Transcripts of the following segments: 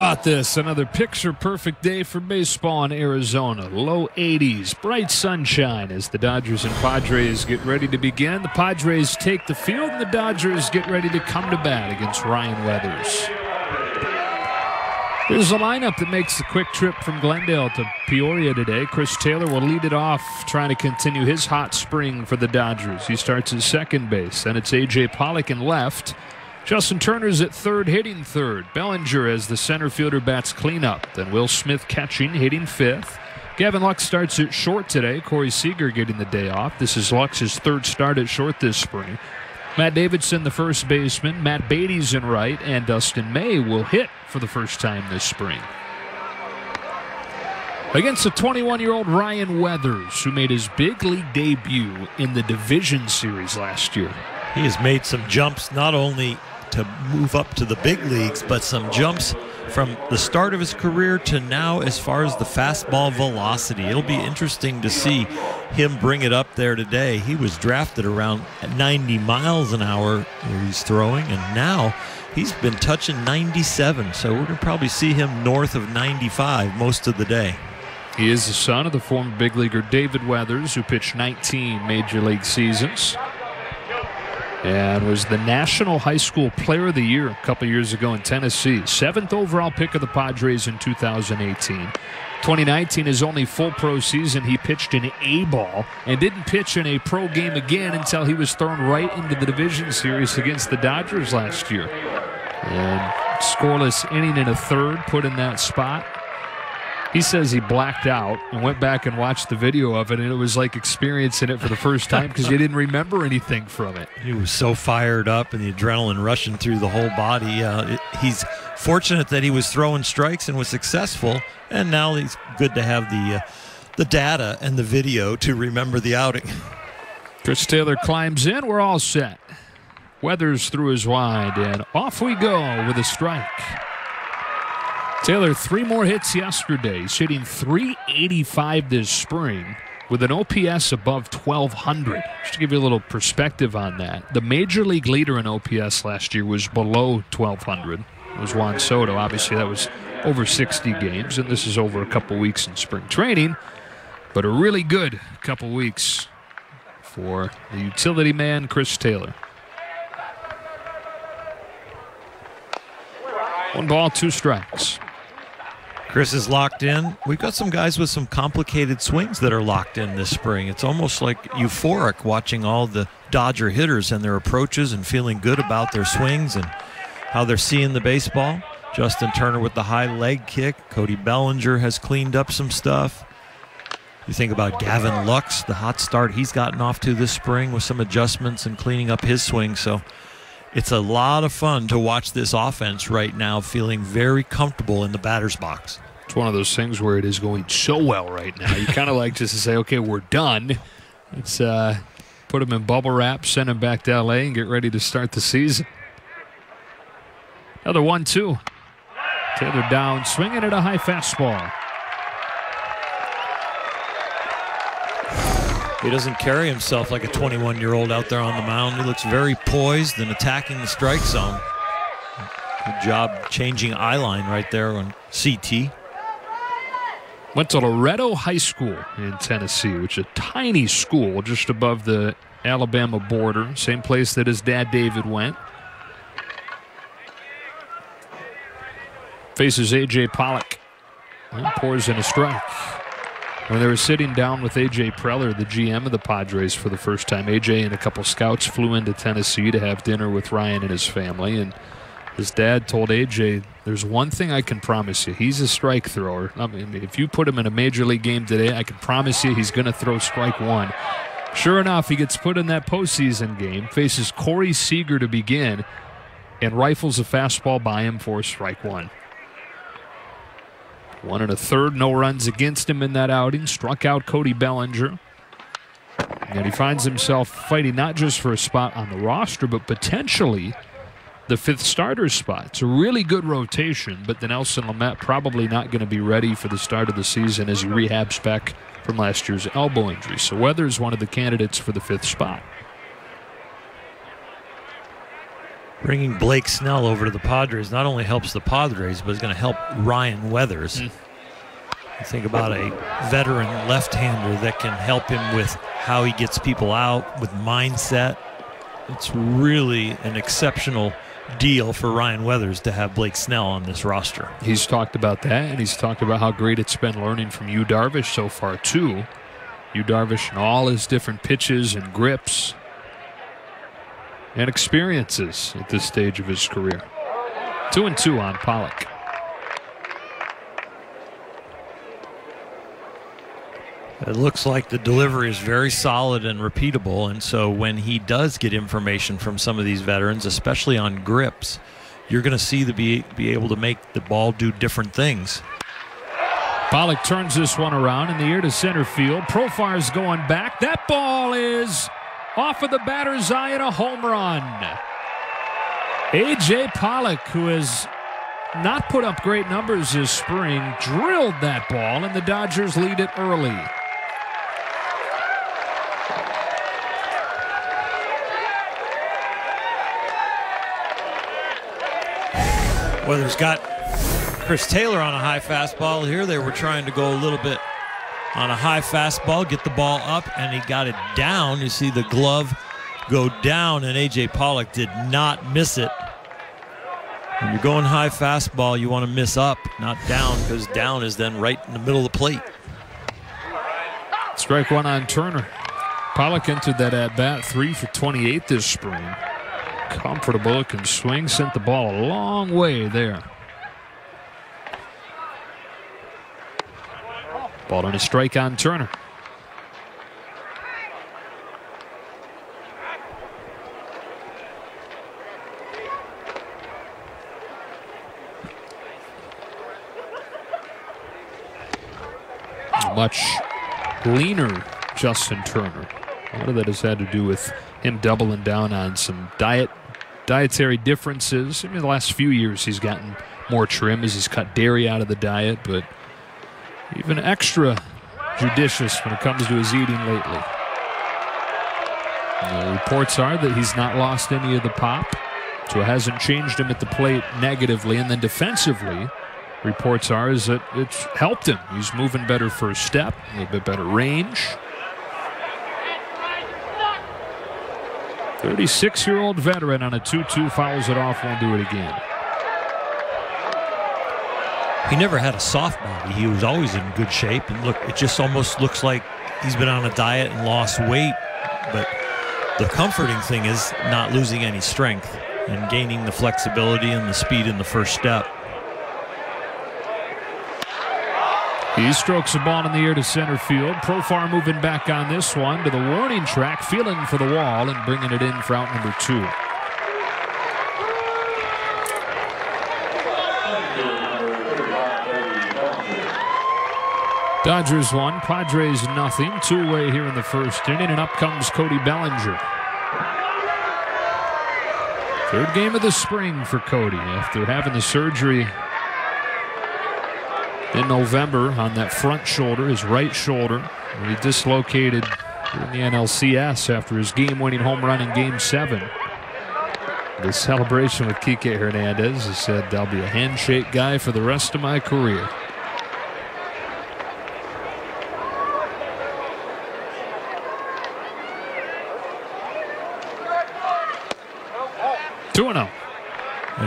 About this, another picture-perfect day for baseball in Arizona. Low 80s, bright sunshine as the Dodgers and Padres get ready to begin. The Padres take the field, and the Dodgers get ready to come to bat against Ryan Weathers. Here's a lineup that makes the quick trip from Glendale to Peoria today. Chris Taylor will lead it off, trying to continue his hot spring for the Dodgers. He starts at second base. Then it's A.J. Pollock in left. Justin Turner's at third, hitting third. Bellinger as the center fielder bats cleanup. Then Will Smith catching, hitting fifth. Gavin Lux starts at short today. Corey Seager getting the day off. This is Lux's third start at short this spring. Matt Davidson, the first baseman. Matt Beatty's in right. And Dustin May will hit for the first time this spring. Against the 21-year-old Ryan Weathers, who made his big league debut in the Division Series last year. He has made some jumps not only to move up to the big leagues, but some jumps from the start of his career to now as far as the fastball velocity. It'll be interesting to see him bring it up there today. He was drafted around 90 miles an hour where he's throwing, and now he's been touching 97, so we're going to probably see him north of 95 most of the day. He is the son of the former big leaguer David Weathers, who pitched 19 major league seasons and was the National High School Player of the Year a couple years ago in Tennessee. 7th overall pick of the Padres in 2018. 2019, his only full pro season, he pitched an A-ball and didn't pitch in a pro game again until he was thrown right into the Division Series against the Dodgers last year. And scoreless inning and a third put in that spot. He says he blacked out and went back and watched the video of it, and it was like experiencing it for the first time because he didn't remember anything from it. He was so fired up and the adrenaline rushing through the whole body. He's fortunate that he was throwing strikes and was successful, and now he's good to have the data and the video to remember the outing. Chris Taylor climbs in. We're all set. Weathers threw his wide, and off we go with a strike. Taylor, 3 more hits yesterday. He's hitting .385 this spring with an OPS above 1,200. Just to give you a little perspective on that, the major league leader in OPS last year was below 1,200. It was Juan Soto. Obviously, that was over 60 games, and this is over a couple weeks in spring training. But a really good couple weeks for the utility man, Chris Taylor. 1 ball, 2 strikes. Chris is locked in. We've got some guys with some complicated swings that are locked in this spring. It's almost like euphoric watching all the Dodger hitters and their approaches and feeling good about their swings and how they're seeing the baseball. Justin Turner with the high leg kick. Cody Bellinger has cleaned up some stuff. You think about Gavin Lux, the hot start he's gotten off to this spring with some adjustments and cleaning up his swing. So it's a lot of fun to watch this offense right now, feeling very comfortable in the batter's box. It's one of those things where it is going so well right now. You kind of like just to say, okay, we're done. Let's put them in bubble wrap, send them back to L.A., and get ready to start the season. Another 1-2. Taylor down, swinging at a high fastball. He doesn't carry himself like a 21-year-old out there on the mound. He looks very poised and attacking the strike zone. Good job changing eye line right there on CT. Went to Loretto High School in Tennessee, which is a tiny school just above the Alabama border. Same place that his dad David went. Faces A.J. Pollock and pours in a strike. When they were sitting down with A.J. Preller, the GM of the Padres, for the first time, A.J. and a couple scouts flew into Tennessee to have dinner with Ryan and his family, and his dad told A.J., there's one thing I can promise you. He's a strike thrower. I mean, if you put him in a major league game today, I can promise you he's going to throw strike 1. Sure enough, he gets put in that postseason game, faces Corey Seager to begin, and rifles a fastball by him for strike 1. 1 1/3, no runs against him in that outing. Struck out Cody Bellinger. And he finds himself fighting not just for a spot on the roster, but potentially the 5th starter spot. It's a really good rotation, but then Nelson Lamet probably not going to be ready for the start of the season as he rehabs back from last year's elbow injury. So Weathers one of the candidates for the 5th spot. Bringing Blake Snell over to the Padres not only helps the Padres, but it's going to help Ryan Weathers. You think about a veteran left-hander that can help him with how he gets people out, with mindset. It's really an exceptional deal for Ryan Weathers to have Blake Snell on this roster. He's talked about that, and he's talked about how great it's been learning from Yu Darvish so far, too. Yu Darvish and all his different pitches and grips and experiences at this stage of his career. 2-2 on Pollock. It looks like the delivery is very solid and repeatable, and so when he does get information from some of these veterans, especially on grips, you're going to see be able to make the ball do different things. Pollock turns this one around in the air to center field. Profar's going back. That ball is off of the batter's eye and a home run. A.J. Pollock, who has not put up great numbers this spring, drilled that ball, and the Dodgers lead it early. Weathers got Chris Taylor on a high fastball here. They were trying to go a little bit on a high fastball, get the ball up, and he got it down. You see the glove go down, and A.J. Pollock did not miss it. When you're going high fastball, you want to miss up, not down, because down is then right in the middle of the plate. Strike one on Turner. Pollock entered that at-bat 3 for 28 this spring. Comfortable, can swing, sent the ball a long way there. Ball and a strike on Turner. Much leaner Justin Turner. A lot of that has had to do with him doubling down on some dietary differences. I mean, the last few years he's gotten more trim as he's cut dairy out of the diet, but even extra judicious when it comes to his eating lately. And the reports are that he's not lost any of the pop, so it hasn't changed him at the plate negatively. And then defensively, reports are is that it's helped him. He's moving better first step, a little bit better range. 36-year-old veteran on a 2-2, fouls it off, won't do it again. He never had a soft body. He was always in good shape. And look, it just almost looks like he's been on a diet and lost weight. But the comforting thing is not losing any strength and gaining the flexibility and the speed in the first step. He strokes the ball in the air to center field. Profar moving back on this one to the warning track, feeling for the wall and bringing it in for out number 2. Dodgers 1, Padres nothing. 2-way here in the first inning, and up comes Cody Bellinger. Third game of the spring for Cody after having the surgery in November on that front shoulder, his right shoulder. He dislocated in the NLCS after his game-winning home run in Game 7. The celebration with Kike Hernandez, he said, "I'll be a handshake guy for the rest of my career."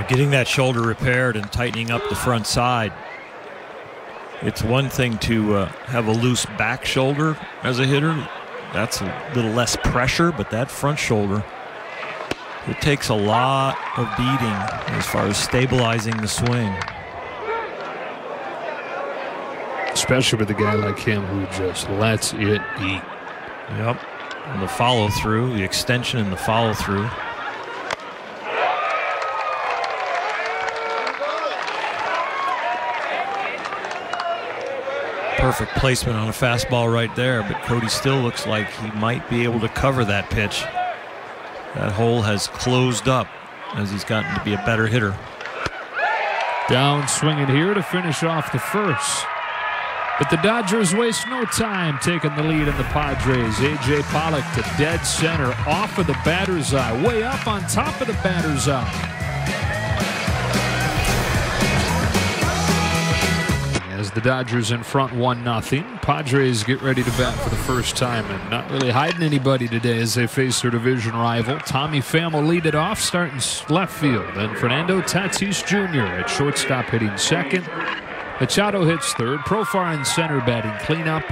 Getting that shoulder repaired and tightening up the front side. It's one thing to have a loose back shoulder as a hitter. That's a little less pressure, but that front shoulder, it takes a lot of beating as far as stabilizing the swing. Especially with a guy like him who just lets it eat. Yep. And the follow through, the extension and the follow through. Perfect placement on a fastball right there, but Cody still looks like he might be able to cover that pitch. That hole has closed up as he's gotten to be a better hitter. Down swinging here to finish off the first. But the Dodgers waste no time taking the lead in the Padres. A.J. Pollock to dead center, off of the batter's eye, way up on top of the batter's eye. As the Dodgers in front 1-0, Padres get ready to bat for the first time, and not really hiding anybody today as they face their division rival. Tommy Pham will lead it off, starting left field. Then Fernando Tatis Jr. at shortstop hitting second. Machado hits third. Profar in center batting cleanup.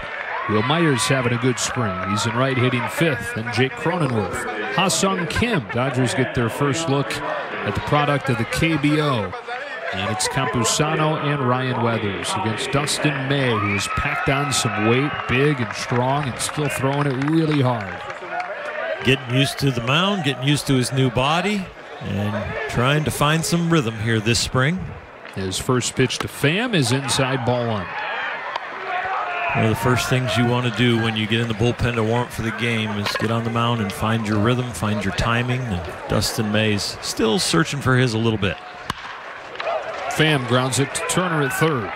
Will Myers having a good spring. He's in right hitting fifth. And Jake Cronenworth. Ha-Sung Kim. Dodgers get their first look at the product of the KBO. And it's Campusano and Ryan Weathers against Dustin May, who has packed on some weight, big and strong, and still throwing it really hard. Getting used to the mound, getting used to his new body, and trying to find some rhythm here this spring. His first pitch to Pham is inside, ball one. One of the first things you want to do when you get in the bullpen to warm up for the game is get on the mound and find your rhythm, find your timing. And Dustin May's still searching for his a little bit. Pham grounds it to Turner at third.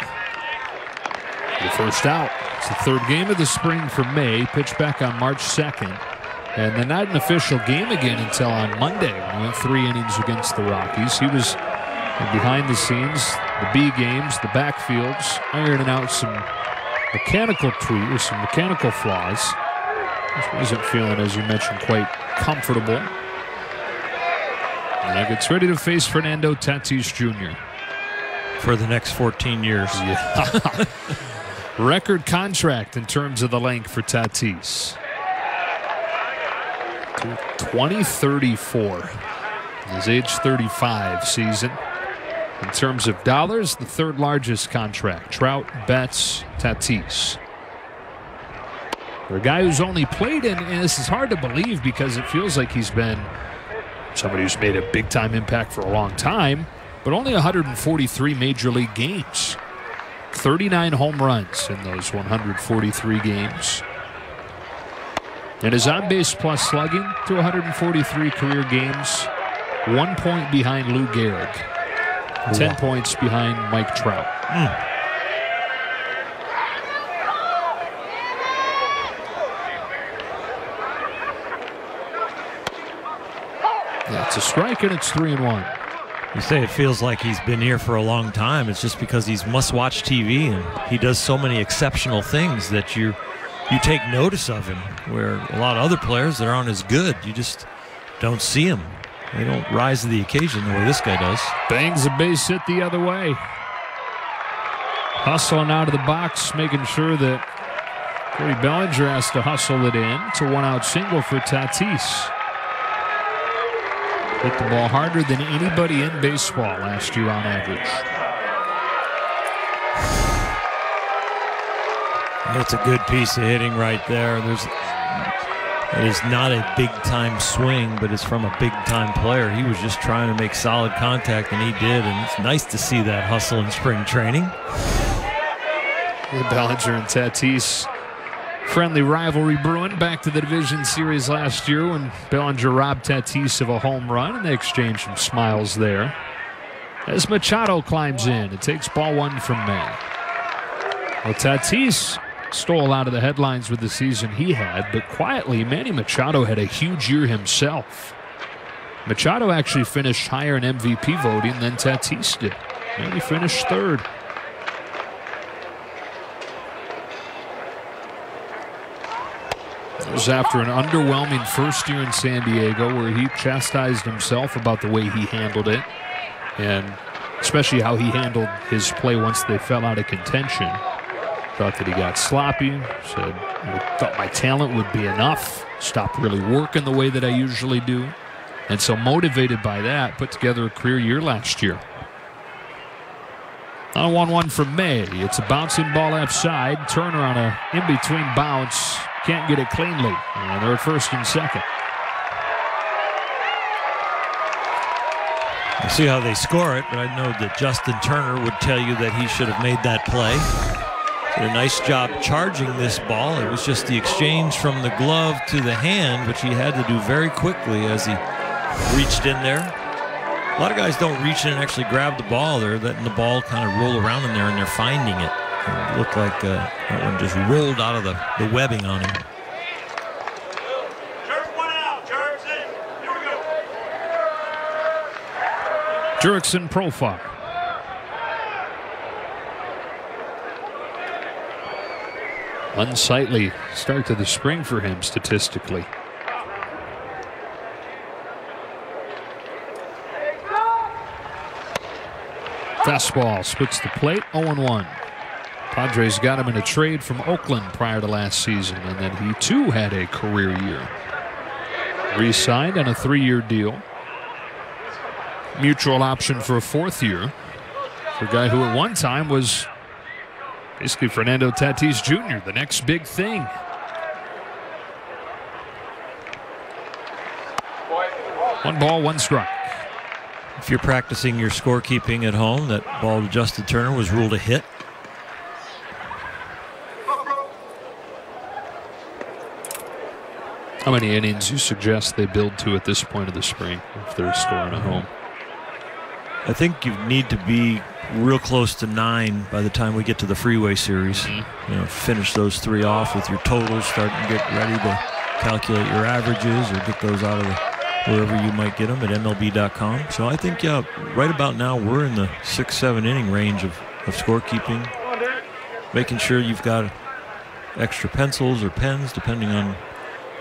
The first out. It's the third game of the spring for May. Pitched back on March 2nd. And then not an official game again until on Monday when he went 3 innings against the Rockies. He was behind the scenes, the B games, the backfields, ironing out some mechanical tweaks, some mechanical flaws. Just wasn't feeling, as you mentioned, quite comfortable. And he gets ready to face Fernando Tatis Jr. for the next 14 years. Yeah. Record contract in terms of the length for Tatis. 2034. His age 35 season. In terms of dollars, the third largest contract. Trout, Betts, Tatis. For a guy who's only played in, and this is hard to believe because it feels like he's been somebody who's made a big-time impact for a long time, but only 143 major league games. 39 home runs in those 143 games. And his on-base plus slugging to 143 career games, 1 point behind Lou Gehrig. 10 points behind Mike Trout. That's a strike, and it's 3-1. You say it feels like he's been here for a long time. It's just because he's must-watch TV, and he does so many exceptional things that you take notice of him, where a lot of other players that aren't as good, you just don't see them. They don't rise to the occasion the way this guy does. Bangs a base hit the other way. Hustling out of the box, making sure that Cody Bellinger has to hustle it in. It's a 1-out single for Tatis. Hit the ball harder than anybody in baseball last year on average. That's a good piece of hitting right there. It is not a big-time swing, but it's from a big-time player. He was just trying to make solid contact, and he did, and it's nice to see that hustle in spring training. Bellinger and Tatis, friendly rivalry brewing back to the division series last year when Bellinger robbed Tatis of a home run, and they exchanged some smiles there. As Machado climbs in, it takes ball one from May. Well, Tatis stole out of the headlines with the season he had, but quietly, Manny Machado had a huge year himself. Machado actually finished higher in MVP voting than Tatis did. Manny finished third. It was after an underwhelming first year in San Diego where he chastised himself about the way he handled it, and especially how he handled his play once they fell out of contention. Thought that he got sloppy, said, I thought my talent would be enough, stopped really working the way that I usually do. And so motivated by that, put together a career year last year. On a 1-1 from May. It's a bouncing ball left side. Turner on a in-between bounce. Can't get it cleanly. And they're at first and second. We'll see how they score it, but I know that Justin Turner would tell you that he should have made that play. Did a nice job charging this ball. It was just the exchange from the glove to the hand, which he had to do very quickly as he reached in there. A lot of guys don't reach in and actually grab the ball. They're letting the ball kind of roll around in there, and they're finding it. It looked like that one just rolled out of the webbing on him. Jurickson Profar. Unsightly start to the spring for him statistically. Fastball splits the plate, 0-1. Padres got him in a trade from Oakland prior to last season, and then he too had a career year. Re-signed on a 3-year deal. Mutual option for a 4th year for a guy who at one time was basically Fernando Tatis Jr., the next big thing. One ball, one strike. If you're practicing your scorekeeping at home, that ball to Justin Turner was ruled a hit. How many innings do you suggest they build to at this point of the spring if they're scoring at home? I think you need to be real close to 9 by the time we get to the Freeway Series. You know, finish those 3 off with your totals, start and get ready to calculate your averages or get those out of wherever you might get them at MLB.com. So I think, yeah, right about now we're in the 6-7 inning range of scorekeeping, making sure you've got extra pencils or pens depending on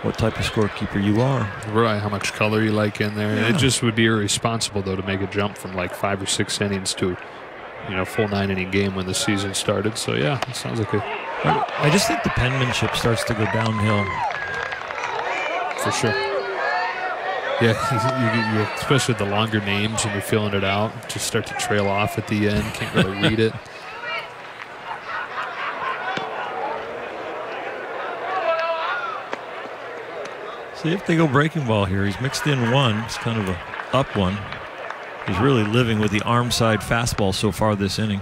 what type of scorekeeper you are. Right, how much color you like in there. Yeah. It just would be irresponsible, though, to make a jump from like 5 or 6 innings to, you know, full 9-inning game when the season started. So, yeah, it sounds like I just think the penmanship starts to go downhill. For sure. Yeah, you, especially the longer names and you're filling it out, just start to trail off at the end. Can't really read it. See if they go breaking ball here. He's mixed in one. It's kind of a up one. He's really living with the arm side fastball so far this inning.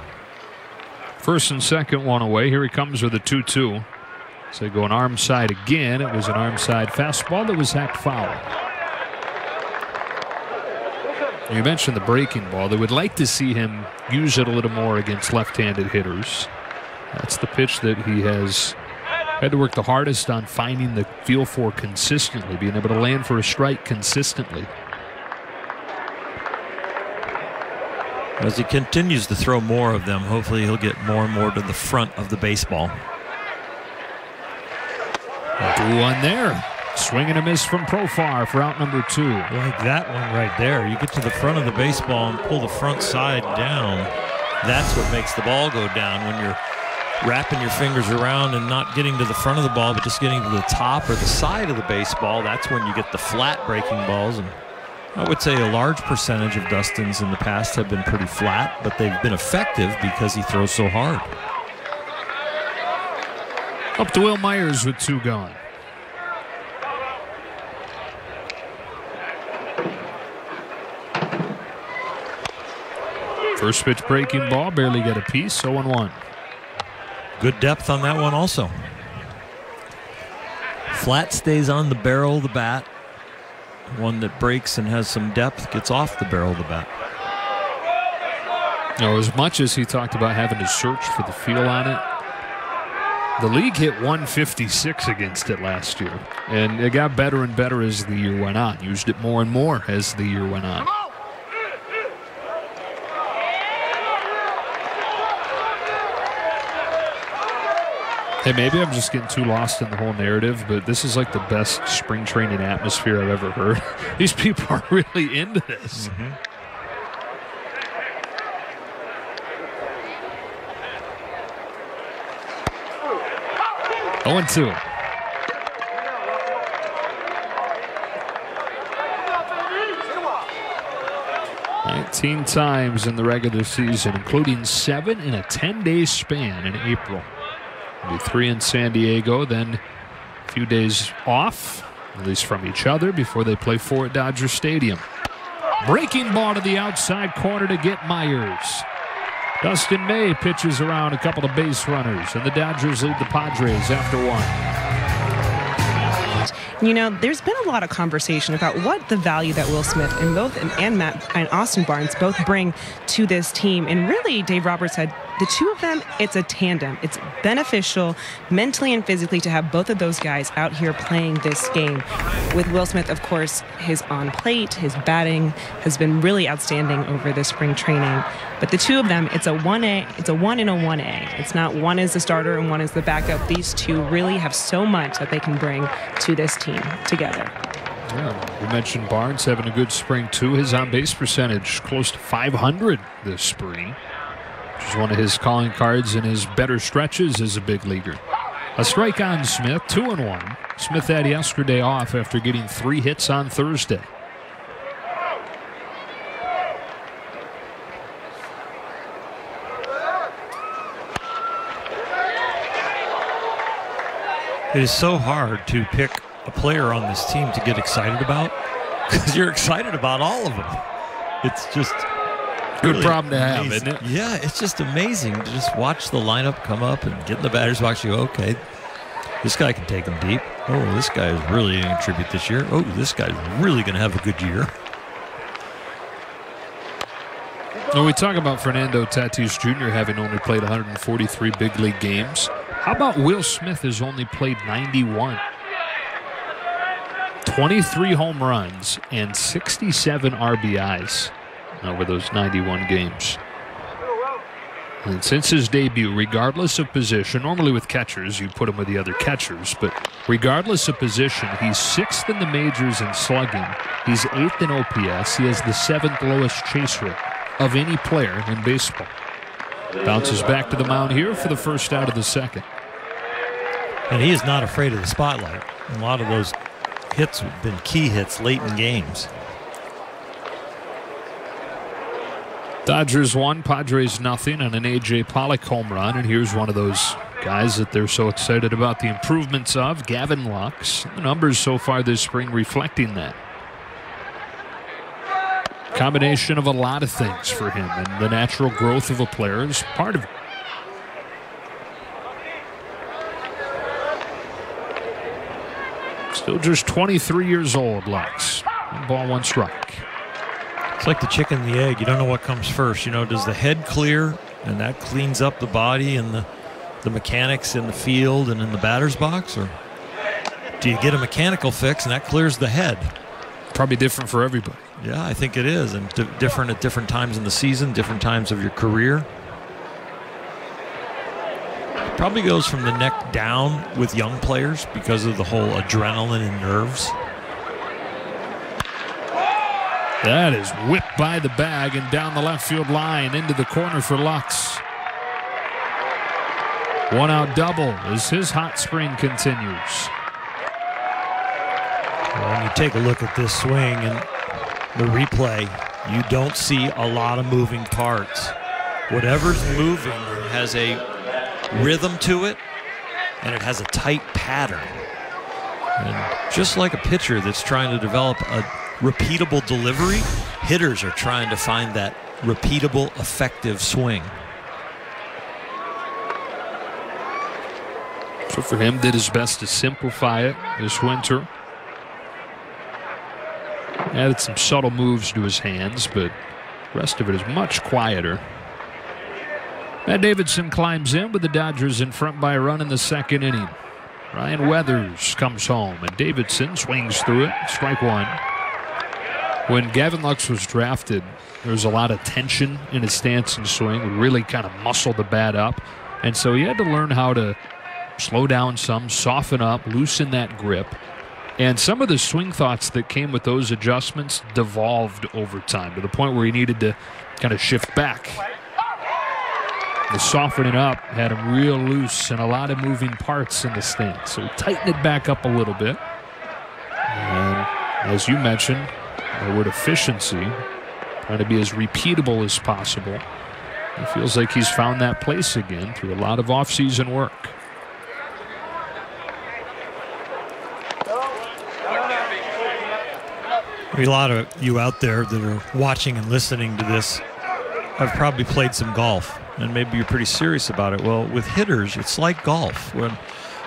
First and second, one away. Here he comes with a 2-2. So go an arm side again. It was an arm side fastball that was hacked foul. You mentioned the breaking ball. They would like to see him use it a little more against left-handed hitters. That's the pitch that he has had to work the hardest on finding the feel for consistently, being able to land for a strike consistently. As he continues to throw more of them, hopefully he'll get more and more to the front of the baseball. 2-1 there. Swing and a miss from Profar for out number 2. Like that one right there. You get to the front of the baseball and pull the front side down. That's what makes the ball go down when you're wrapping your fingers around and not getting to the front of the ball, but just getting to the top or the side of the baseball. That's when you get the flat breaking balls. And I would say a large percentage of Dustin's in the past have been pretty flat, but they've been effective because he throws so hard. Up to Will Myers with 2 gone. First pitch breaking ball, barely got a piece, 0-1. Good depth on that one also. Flat stays on the barrel of the bat. One that breaks and has some depth gets off the barrel of the bat. Now, as much as he talked about having to search for the feel on it, the league hit 156 against it last year. And it got better and better as the year went on. Used it more and more as the year went on. Hey, maybe I'm just getting too lost in the whole narrative, but this is like the best spring training atmosphere I've ever heard. These people are really into this. 0-2. "19 times in the regular season, including 7 in a 10-day span in April. It'll be 3 in San Diego, then a few days off, at least from each other, before they play 4 at Dodger Stadium." Breaking ball to the outside corner to get Myers. Dustin May pitches around a couple of base runners, and the Dodgers lead the Padres after 1. You know, there's been a lot of conversation about what the value that Will Smith and Matt and Austin Barnes both bring to this team. And really, Dave Roberts had the two of them, it's a tandem. It's beneficial mentally and physically to have both of those guys out here playing this game. With Will Smith, of course, his on-plate, his batting has been really outstanding over this spring training. But the two of them, it's a 1A, it's a 1 and a 1A. It's not one is the starter and one is the backup. These two really have so much that they can bring to this team together. Yeah, you mentioned Barnes having a good spring too. His on-base percentage close to 500 this spring, which is one of his calling cards in his better stretches as a big leaguer. A strike on Smith, 2-1. Smith had yesterday off after getting 3 hits on Thursday. It is so hard to pick a player on this team to get excited about because you're excited about all of them. It's just good really problem to have, amazing. isn't it? Yeah, it's just amazing to just watch the lineup come up and get in the batter's box. You go, okay, this guy can take them deep. Oh, this guy is really going to contribute this year. Oh, this guy's really going to have a good year. When we talk about Fernando Tatis Jr. having only played 143 big league games, how about Will Smith has only played 91? 23 home runs and 67 RBIs over those 91 games. And since his debut, regardless of position, normally with catchers, you put him with the other catchers, but regardless of position, he's 6th in the majors in slugging. He's 8th in OPS. He has the 7th lowest chase rate of any player in baseball. Bounces back to the mound here for the first out of the second. And he is not afraid of the spotlight. A lot of those hits have been key hits late in games. Dodgers 1, Padres nothing on an A.J. Pollock home run. And here's one of those guys that they're so excited about the improvements of, Gavin Lux. The numbers so far this spring reflecting that. Combination of a lot of things for him, and the natural growth of a player is part of it. Still just 23 years old, Lux. 1 ball, 1 strike. It's like the chicken and the egg. You don't know what comes first. You know, does the head clear, and that cleans up the body and the mechanics in the field and in the batter's box, or do you get a mechanical fix and that clears the head? Probably different for everybody. Yeah, I think it is, and different at different times in the season, different times of your career. It probably goes from the neck down with young players because of the whole adrenaline and nerves. That is whipped by the bag and down the left field line into the corner for Lux. 1 out double as his hot spring continues. When you take a look at this swing and the replay, you don't see a lot of moving parts. Whatever's moving has a rhythm to it, and it has a tight pattern. And just like a pitcher that's trying to develop a repeatable delivery, hitters are trying to find that repeatable, effective swing. So for him, did his best to simplify it this winter. Added some subtle moves to his hands, but the rest of it is much quieter. Matt Davidson climbs in with the Dodgers in front by a run in the second inning. Ryan Weathers comes home, and Davidson swings through it. Strike 1. When Gavin Lux was drafted, there was a lot of tension in his stance and swing. We really kind of muscled the bat up. And so he had to learn how to slow down some, soften up, loosen that grip. And some of the swing thoughts that came with those adjustments devolved over time to the point where he needed to kind of shift back. The softening up had him real loose and a lot of moving parts in the stance. So he tightened it back up a little bit. And as you mentioned, the word efficiency, trying to be as repeatable as possible. It feels like he's found that place again through a lot of off-season work. A lot of you out there that are watching and listening to this have probably played some golf, and maybe you're pretty serious about it. Well, with hitters, it's like golf. When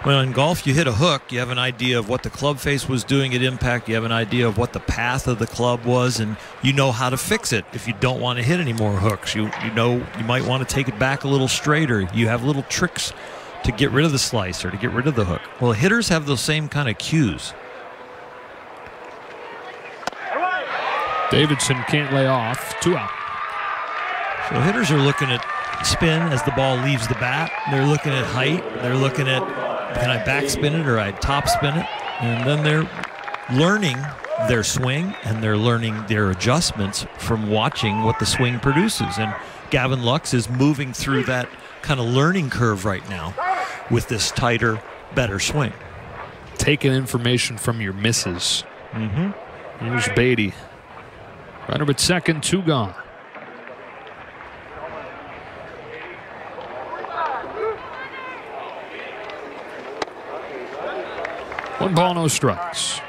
Well, in golf, you hit a hook, you have an idea of what the club face was doing at impact, you have an idea of what the path of the club was, and you know how to fix it if you don't want to hit any more hooks. You know you might want to take it back a little straighter. You have little tricks to get rid of the slice or to get rid of the hook. Well, hitters have those same kind of cues. Davidson can't lay off. 2 out. So hitters are looking at spin as the ball leaves the bat. They're looking at height. They're looking at, can I backspin it or I top spin it? And then they're learning their swing and they're learning their adjustments from watching what the swing produces. And Gavin Lux is moving through that kind of learning curve right now with this tighter, better swing. Taking information from your misses. Here's Beatty. Runner at second, 2 gone. One ball, no strikes.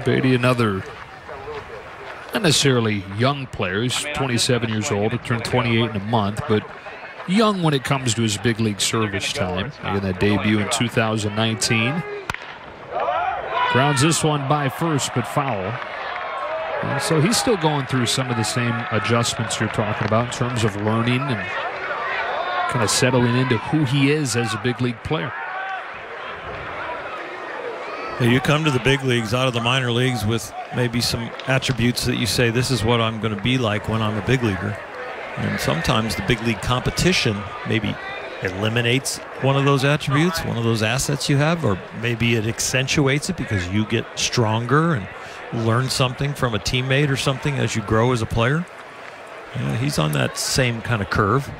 Beatty, another not necessarily young player. He's 27 years old. He turned 28 in a month, but young when it comes to his big league service time. Making that debut in 2019. Grounds this one by first, but foul. And so he's still going through some of the same adjustments you're talking about in terms of learning and kind of settling into who he is as a big league player. You come to the big leagues out of the minor leagues with maybe some attributes that you say, this is what I'm going to be like when I'm a big leaguer. And sometimes the big league competition maybe eliminates one of those attributes, one of those assets you have, or maybe it accentuates it because you get stronger and learn something from a teammate or something as you grow as a player. Yeah, he's on that same kind of curve.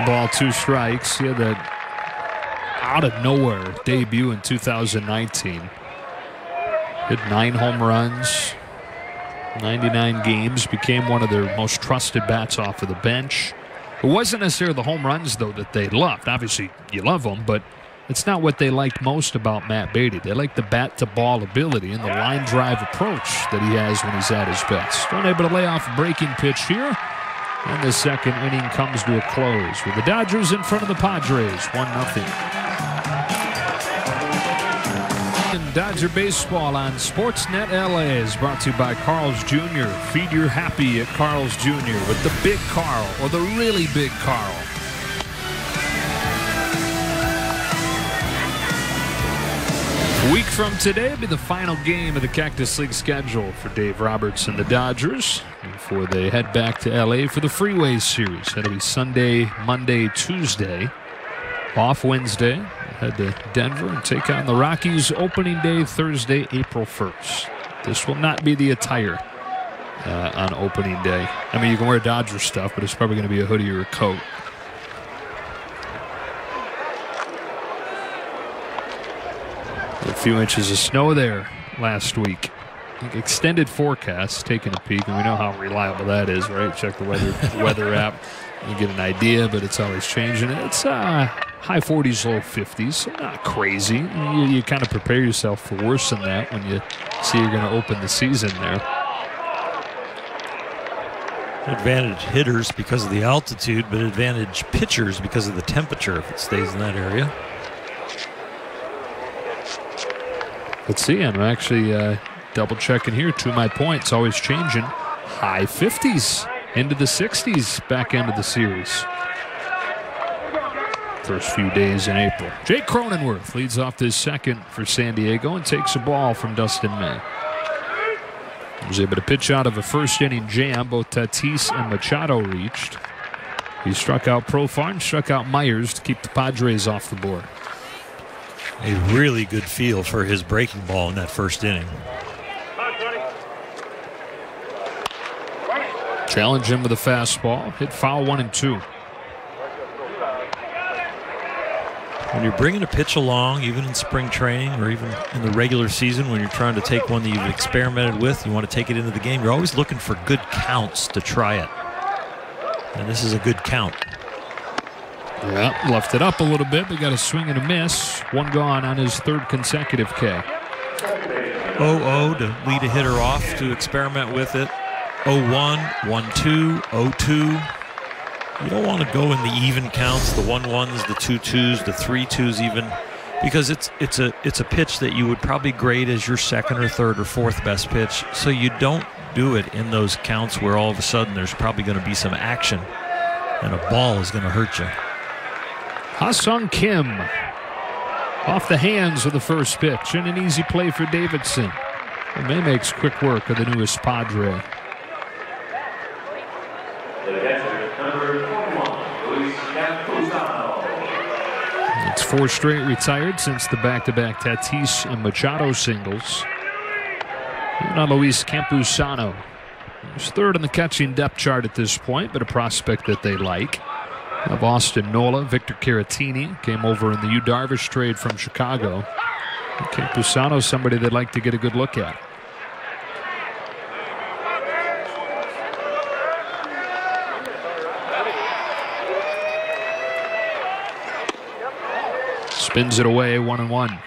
Ball, 2 strikes. He had that out of nowhere debut in 2019. Hit 9 home runs, 99 games, became one of their most trusted bats off of the bench. It wasn't necessarily the home runs, though, that they loved. Obviously, you love them, but it's not what they liked most about Matt Beatty. They like the bat-to-ball ability and the line drive approach that he has when he's at his best. Unable to lay off a breaking pitch here. And the second inning comes to a close with the Dodgers in front of the Padres, 1-0. Dodger baseball on Sportsnet LA is brought to you by Carl's Jr. Feed your happy at Carl's Jr. with the Big Carl or the really Big Carl. A week from today will be the final game of the Cactus League schedule for Dave Roberts and the Dodgers before they head back to LA for the Freeway Series. That'll be Sunday, Monday, Tuesday. Off Wednesday, head to Denver and take on the Rockies. Opening day Thursday, April 1st. This will not be the attire on opening day. I mean, you can wear Dodger stuff, but it's probably going to be a hoodie or a coat. A few inches of snow there last week. Extended forecast, taking a peek, and we know how reliable that is, right? Check the weather app. You get an idea, but it's always changing. It's high 40s, low 50s, so not crazy. You kind of prepare yourself for worse than that when you see you're going to open the season there. Advantage hitters because of the altitude, but advantage pitchers because of the temperature if it stays in that area. Let's see, I'm actually double checking here. To my point, it's always changing. High 50s into the 60s back end of the series. First few days in April. Jake Cronenworth leads off this second for San Diego and takes a ball from Dustin May. He was able to pitch out of a first inning jam. Both Tatis and Machado reached. He struck out Profar and struck out Myers to keep the Padres off the board. A really good feel for his breaking ball in that first inning. Challenge him with a fastball. Hit foul 1 and 2. When you're bringing a pitch along, even in spring training or even in the regular season, when you're trying to take one that you've experimented with, you want to take it into the game, you're always looking for good counts to try it. And this is a good count. Yeah, left it up a little bit, but got a swing and a miss. 1 gone on his 3rd consecutive K. 0-0 to lead a hitter off to experiment with it. 0-1, 1-2, 0-2. You don't want to go in the even counts, the 1-1s, the 2-2s, the 3-2s even, because it's a pitch that you would probably grade as your second or third or fourth best pitch. So you don't do it in those counts where all of a sudden there's probably going to be some action and a ball is going to hurt you. Ha-Sung Kim off the hands of the first pitch, and an easy play for Davidson. And May makes quick work of the newest Padre. It's 4 straight retired since the back-to-back Tatis and Machado singles. Now Luis Campusano. He's third in the catching depth chart at this point, but a prospect that they like. Of Austin Nola, Victor Caratini came over in the Yu Darvish trade from Chicago. Campusano, somebody they'd like to get a good look at. Spins it away, 1-1.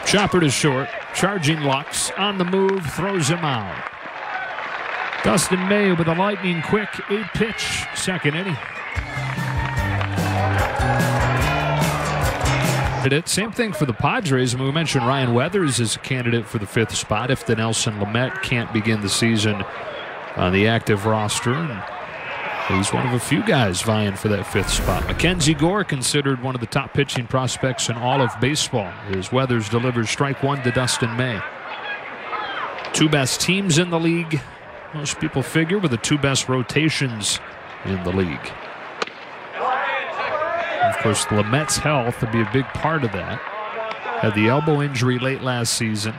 Chopper to short, charging Lux on the move, throws him out. Dustin May with a lightning quick 8-pitch second inning. Same thing for the Padres. We mentioned Ryan Weathers is a candidate for the 5th spot if the Nelson Lamet can't begin the season on the active roster. And he's one of a few guys vying for that 5th spot. Mackenzie Gore considered one of the top pitching prospects in all of baseball as Weathers delivers strike 1 to Dustin May. 2 best teams in the league, most people figure, with the 2 best rotations in the league. And of course, Lamet's health would be a big part of that. Had the elbow injury late last season.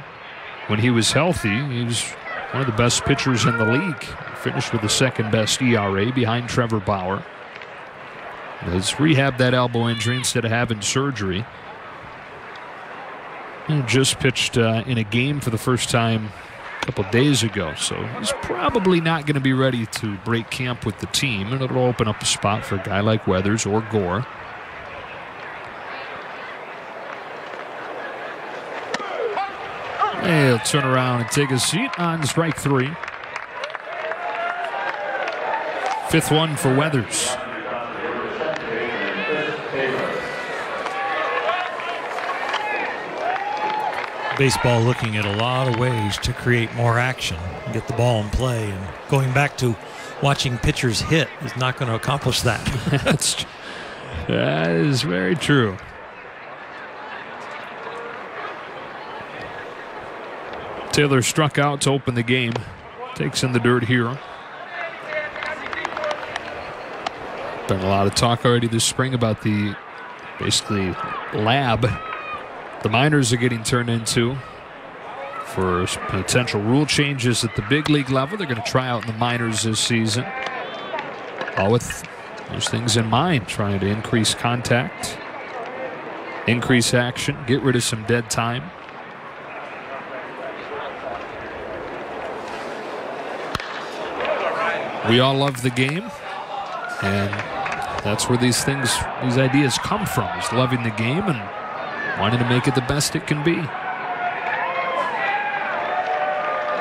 When he was healthy, he was one of the best pitchers in the league. Finished with the 2nd best ERA behind Trevor Bauer. Has rehabbed that elbow injury instead of having surgery. And just pitched in a game for the first time a couple days ago. So he's probably not going to be ready to break camp with the team. And it'll open up a spot for a guy like Weathers or Gore. He'll turn around and take a seat on strike 3. 5th one for Weathers. Baseball looking at a lot of ways to create more action and get the ball in play. And going back to watching pitchers hit is not going to accomplish that. That is very true. Taylor struck out to open the game. Takes in the dirt here. Been a lot of talk already this spring about the basically lab the minors are getting turned into for potential rule changes at the big league level. They're going to try out in the minors this season. All with those things in mind, trying to increase contact, increase action, get rid of some dead time. We all love the game, and that's where these ideas come from, is loving the game and wanting to make it the best it can be.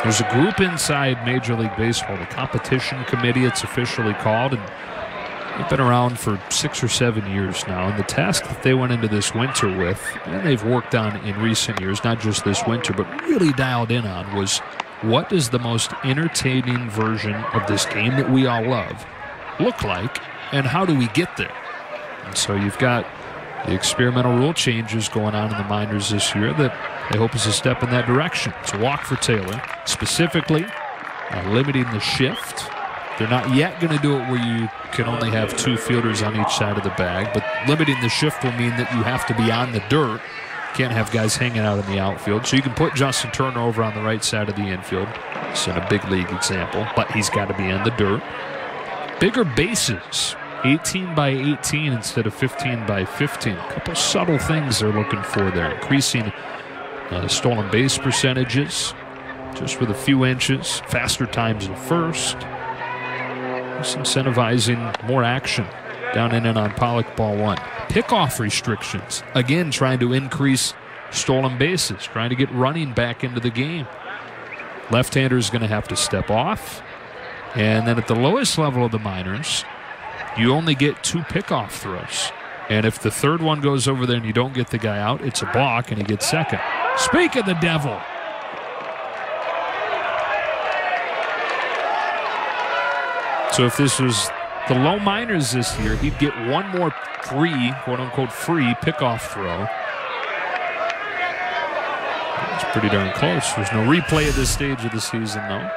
There's a group inside Major League Baseball, the competition committee it's officially called, and they've been around for 6 or 7 years now. And the task that they went into this winter with, and they've worked on in recent years, not just this winter, but really dialed in on, was what does the most entertaining version of this game that we all love look like, and how do we get there? And so you've got the experimental rule changes going on in the minors this year that they hope is a step in that direction. It's a walk for Taylor, specifically limiting the shift. They're not yet going to do it where you can only have 2 fielders on each side of the bag, but limiting the shift will mean that you have to be on the dirt. Can't have guys hanging out in the outfield. So you can put Justin Turner over on the right side of the infield. It's in a big league example, but he's got to be in the dirt. Bigger bases, 18 by 18 instead of 15 by 15. A couple subtle things they're looking for there. Increasing stolen base percentages just with a few inches. Faster times at first. Just incentivizing more action Down in and on Pollock, ball one. Pickoff restrictions. Again, trying to increase stolen bases, trying to get running back into the game. Left-hander is going to have to step off. And then at the lowest level of the minors, you only get 2 pickoff throws. And if the third one goes over there and you don't get the guy out, it's a balk and he gets second. Speak of the devil. So if this was the low minors this year, he'd get one more free, quote-unquote free pickoff throw. It's pretty darn close. There's no replay at this stage of the season, though.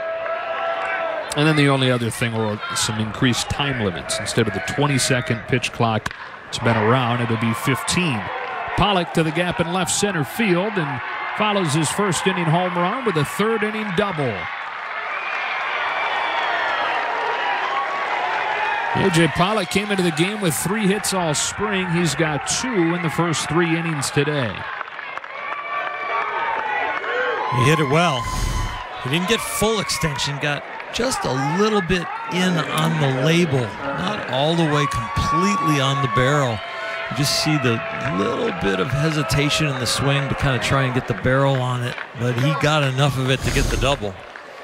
And then the only other thing were some increased time limits. Instead of the 20-second pitch clock it's been around, it'll be 15. Pollock to the gap in left center field and follows his first inning home run with a third inning double. A.J. Pollock came into the game with 3 hits all spring. He's got 2 in the first 3 innings today. He hit it well. He didn't get full extension, got just a little bit in on the label, not all the way completely on the barrel. You just see the little bit of hesitation in the swing to kind of try and get the barrel on it, but he got enough of it to get the double.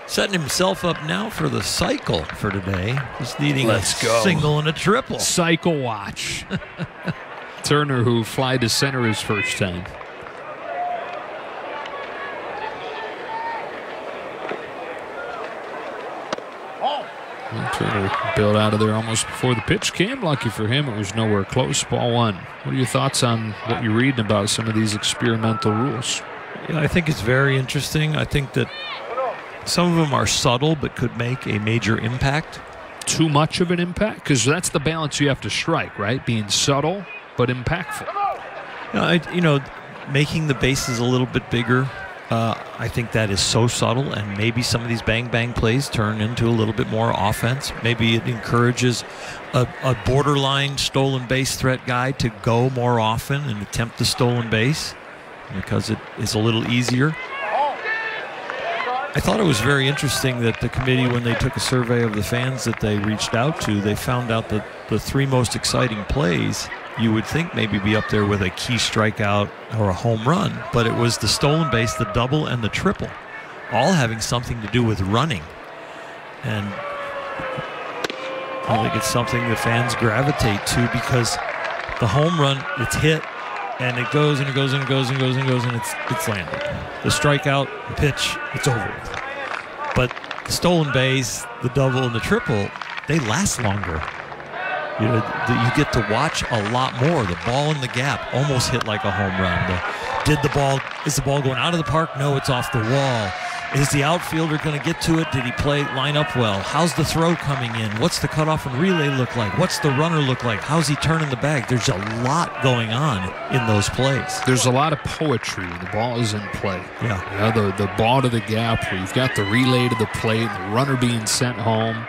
Setting himself up now for the cycle for today. Just needing a single and a triple. Cycle watch. Turner, who fly to center his first time. Turner bailed out of there almost before the pitch came. Lucky for him, it was nowhere close. Ball one. What are your thoughts on what you're reading about some of these experimental rules? Yeah, I think it's very interesting. I think that some of them are subtle but could make a major impact. Too much of an impact? Because that's the balance you have to strike, right? Being subtle but impactful. Making the bases a little bit bigger. I think that is so subtle, and maybe some of these bang-bang plays turn into a little bit more offense. Maybe it encourages a borderline stolen base threat guy to go more often and attempt the stolen base because it is a little easier. I thought it was very interesting that the committee, when they took a survey of the fans that they reached out to, they found out that the 3 most exciting plays you would think maybe be up there with a key strikeout or a home run, but it was the stolen base, the double, and the triple, all having something to do with running. And I think it's something the fans gravitate to because the home run, it's hit, and it goes and it goes and it goes and goes and goes and it's landed. The strikeout, the pitch, it's over with. But the stolen base, the double, and the triple, they last longer. You get to watch a lot more. The ball in the gap almost hit like a home run. Is the ball going out of the park? No, it's off the wall. Is the outfielder going to get to it? Did he line up well? How's the throw coming in? What's the cutoff and relay look like? What's the runner look like? How's he turning the bag? There's a lot going on in those plays. There's a lot of poetry when the ball is in play. Yeah. The ball to the gap where you've got the relay to the plate, the runner being sent home.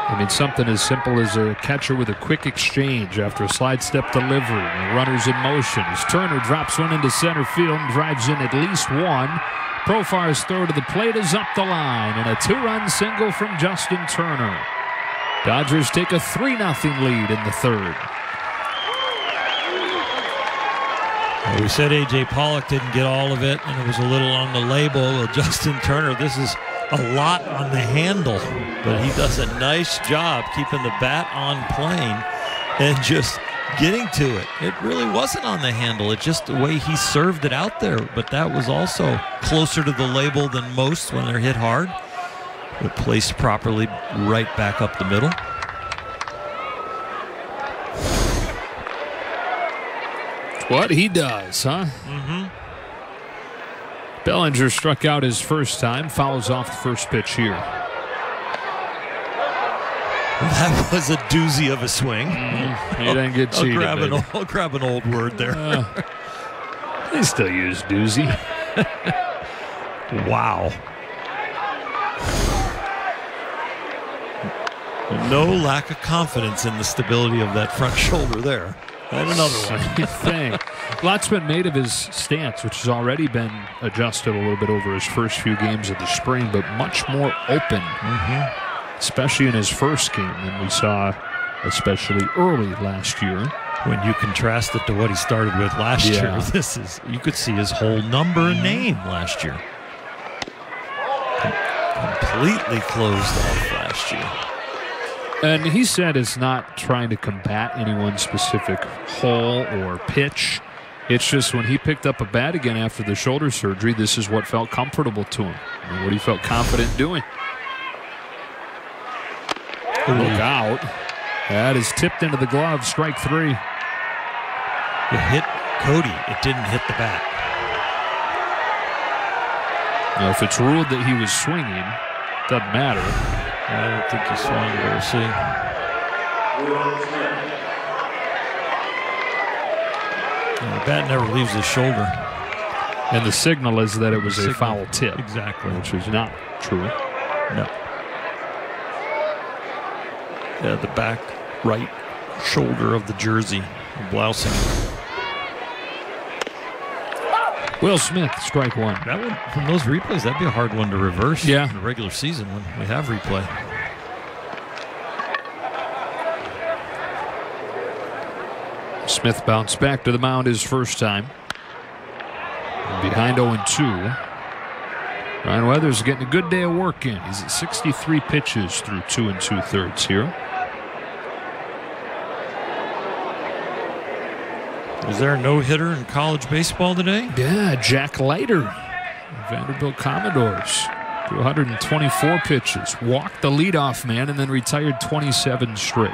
I mean, something as simple as a catcher with a quick exchange after a slide step delivery. The runner's in motion as Turner drops one into center field and drives in at least one. Profar's throw to the plate is up the line, and a 2-run single from Justin Turner. Dodgers take a 3-0 lead in the third. Well, we said A.J. Pollock didn't get all of it, and it was a little on the label. Well, Justin Turner, this is a lot on the handle, but he does a nice job keeping the bat on plane and just getting to it. It really wasn't on the handle. It's just the way he served it out there, but that was also closer to the label than most when they're hit hard, but placed properly right back up the middle. What he does, huh? Mm-hmm. Bellinger struck out his first time, fouls off the first pitch here. That was a doozy of a swing. He didn't get cheated. I'll grab an old word there. They still use doozy. Wow. No lack of confidence in the stability of that front shoulder there. And another one. Same thing. Lots been made of his stance, which has already been adjusted a little bit over his first few games of the spring, but much more open, especially in his first game than we saw especially early last year. When you contrast it to what he started with last year, you could see his whole number and name last year. Completely closed off last year. And he said it's not trying to combat any one specific hole or pitch. It's just when he picked up a bat again after the shoulder surgery, this is what felt comfortable to him and what he felt confident doing. Look out. That is tipped into the glove. Strike 3. It hit Cody. It didn't hit the bat. Now, if it's ruled that he was swinging, doesn't matter. I don't think he swung. We'll see. The bat never leaves his shoulder. And the signal is that it was a foul tip. Exactly. Which is not true. No. Yeah, the back right shoulder of the jersey, blousing. Will Smith, strike 1. That one, from those replays, that'd be a hard one to reverse in the regular season when we have replay. Smith bounced back to the mound his first time. Behind 0-2. Ryan Weathers getting a good day of work in. He's at 63 pitches through 2 2/3 here. Was there a no-hitter in college baseball today? Yeah, Jack Leiter, Vanderbilt Commodores. 224 pitches. Walked the leadoff man and then retired 27 straight.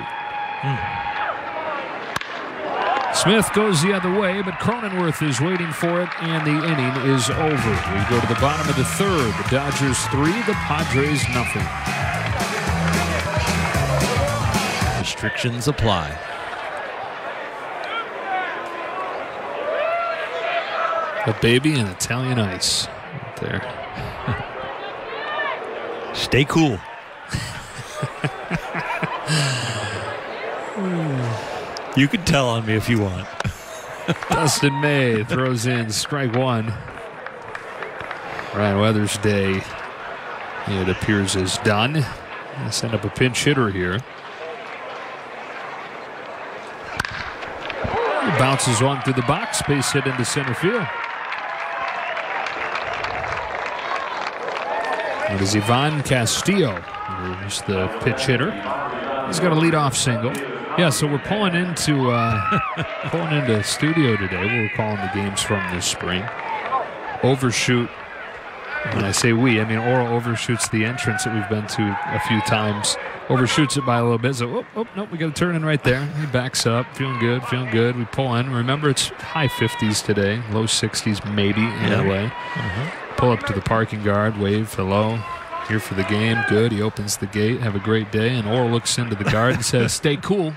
Smith goes the other way, but Cronenworth is waiting for it, and the inning is over. We go to the bottom of the third. The Dodgers 3, the Padres nothing. Restrictions apply. A baby and Italian ice right there. Stay cool. You can tell on me if you want. Dustin May throws in strike 1. Ryan Weathers' day, it appears, is done. They send up a pinch hitter here. He bounces on through the box, base hit into center field. It is Ivan Castillo, who's the pitch hitter. He's got a leadoff single. Yeah, so we're pulling into studio today. Where we're calling the games from this spring. Overshoot. When I say we, I mean Oral overshoots the entrance that we've been to a few times. Overshoots it by a little bit. So, nope, we got to turn in right there. He backs up, feeling good. We pull in. Remember, it's high 50s today, low 60s maybe in LA. Pull up to the parking guard, wave, hello, here for the game. Good. He opens the gate. Have a great day. And Oral looks into the guard and says, "Stay cool."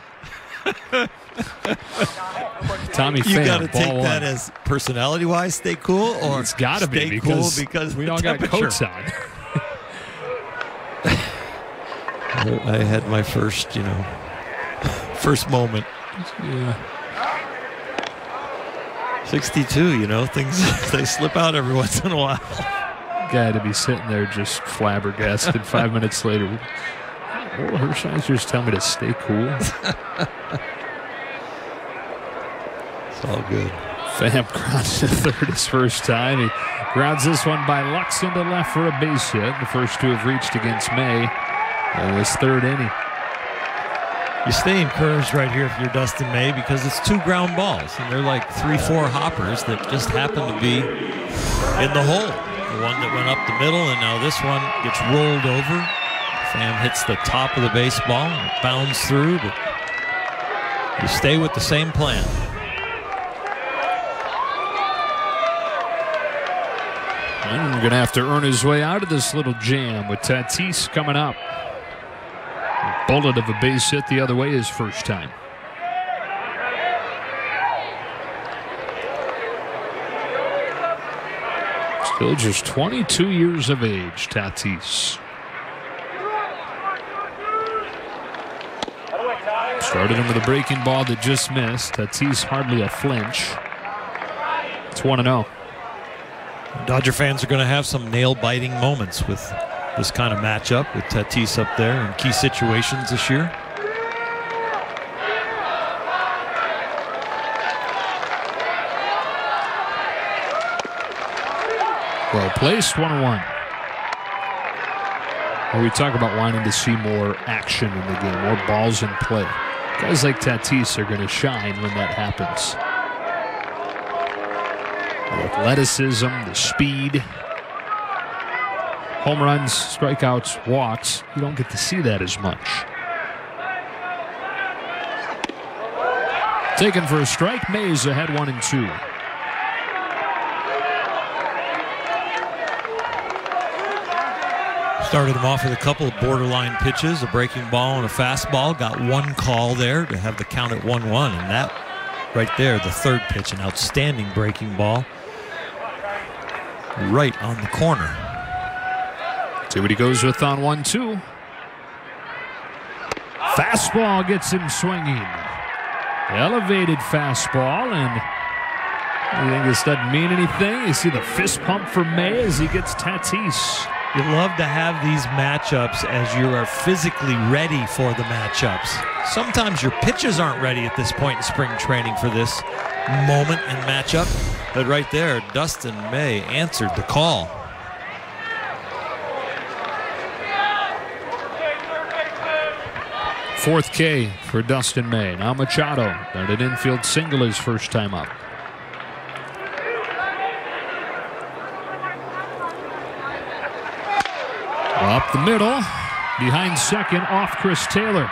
Tommy Pham, you got to take ball that 1. as personality-wise, stay cool, or it's got to be because we all got coats on. I had my first moment. Yeah. 62, things they slip out every once in a while. Guy to be sitting there just flabbergasted. 5 minutes later, Oral Hershiser's telling me to stay cool. It's all good. Pham grounds to third his first time. He grounds this one by Lux into left for a base hit. The first two have reached against May in this third inning. You stay encouraged right here if you're Dustin May because it's 2 ground balls, and they're like 3-4 hoppers that just happen to be in the hole. The one that went up the middle, and now this one gets rolled over. Pham hits the top of the baseball and it bounds through, but you stay with the same plan. And we're going to have to earn his way out of this little jam with Tatis coming up. A bullet of a base hit the other way his first time. Still just 22 years of age, Tatis. Started him with a breaking ball that just missed. Tatis hardly a flinch. It's 1-0. Dodger fans are going to have some nail-biting moments with this kind of matchup with Tatis up there in key situations this year. Well placed, 1-1. Well, we talk about wanting to see more action in the game, more balls in play. Guys like Tatis are going to shine when that happens. The athleticism, the speed, home runs, strikeouts, walks. You don't get to see that as much. Taken for a strike. Mays ahead 1-2. Started him off with a couple of borderline pitches, a breaking ball and a fastball. Got one call there to have the count at 1-1. And that right there, the third pitch, an outstanding breaking ball right on the corner. See what he goes with on 1-2. Fastball gets him swinging. Elevated fastball, and you think this doesn't mean anything? You see the fist pump for May as he gets Tatis. You love to have these matchups as you are physically ready for the matchups. Sometimes your pitches aren't ready at this point in spring training for this moment and matchup. But right there, Dustin May answered the call. Fourth K for Dustin May. Now Machado got an infield single his first time up. Up the middle, behind second, off Chris Taylor.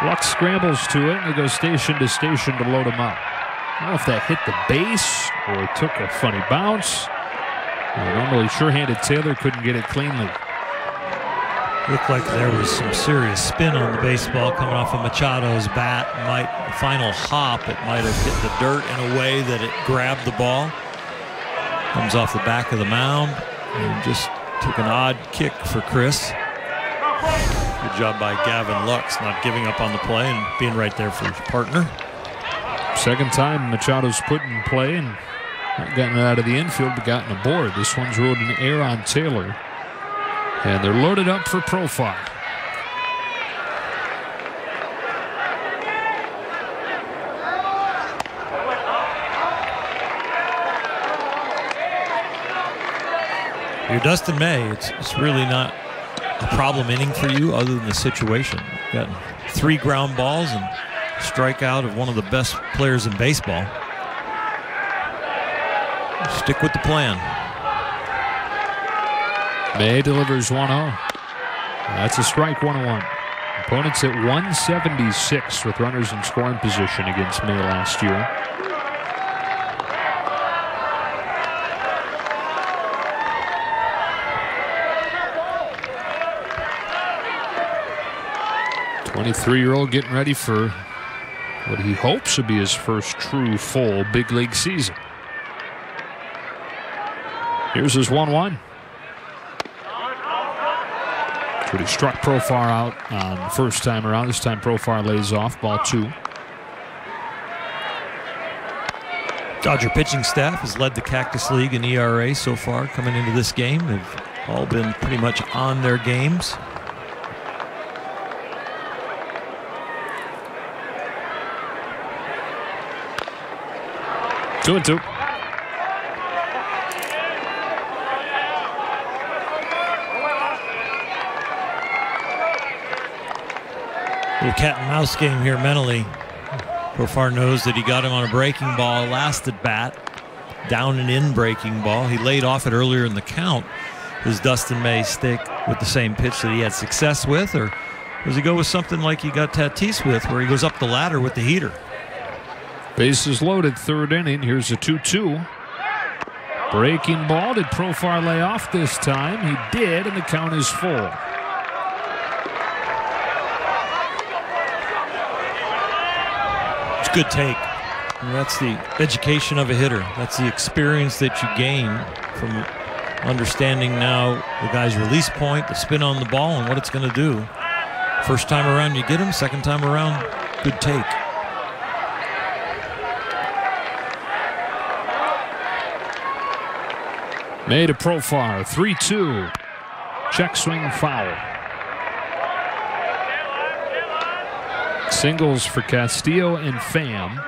Luck scrambles to it, and they go station to station to load him up. I don't know if that hit the base or it took a funny bounce. Normally sure-handed Taylor couldn't get it cleanly. Looked like there was some serious spin on the baseball coming off of Machado's bat. The final hop, it might have hit the dirt in a way that it grabbed the ball. Comes off the back of the mound and just took an odd kick for Chris. Good job by Gavin Lux, not giving up on the play and being right there for his partner. Second time Machado's put in play and not gotten it out of the infield, but gotten aboard. This one's ruled an error on Taylor. And they're loaded up for Profar. You're Dustin May. It's really not a problem inning for you other than the situation. You've got 3 ground balls and strikeout of one of the best players in baseball. Stick with the plan. May delivers 1-0. That's a strike, 1-1. Opponents at 176 with runners in scoring position against May last year. The 23-year-old getting ready for what he hopes to be his first true full big league season. Here's his 1-1. But he struck Profar out on the first time around. This time Profar lays off, ball 2. Dodger pitching staff has led the Cactus League in ERA so far coming into this game. They've all been pretty much on their games. Two and 2. Little cat and mouse game here mentally. Profar knows that he got him on a breaking ball last at bat. Down and in breaking ball. He laid off it earlier in the count. Does Dustin May stick with the same pitch that he had success with, or does he go with something like he got Tatis with, where he goes up the ladder with the heater? Bases loaded, third inning. Here's a 2-2. Breaking ball. Did Profar lay off this time? He did, and the count is full. Good take. And that's the education of a hitter. That's the experience that you gain from understanding now the guy's release point, the spin on the ball, and what it's going to do. First time around you get him, second time around, good take. Made a Profar, 3-2. Check swing foul. Singles for Castillo and Pham.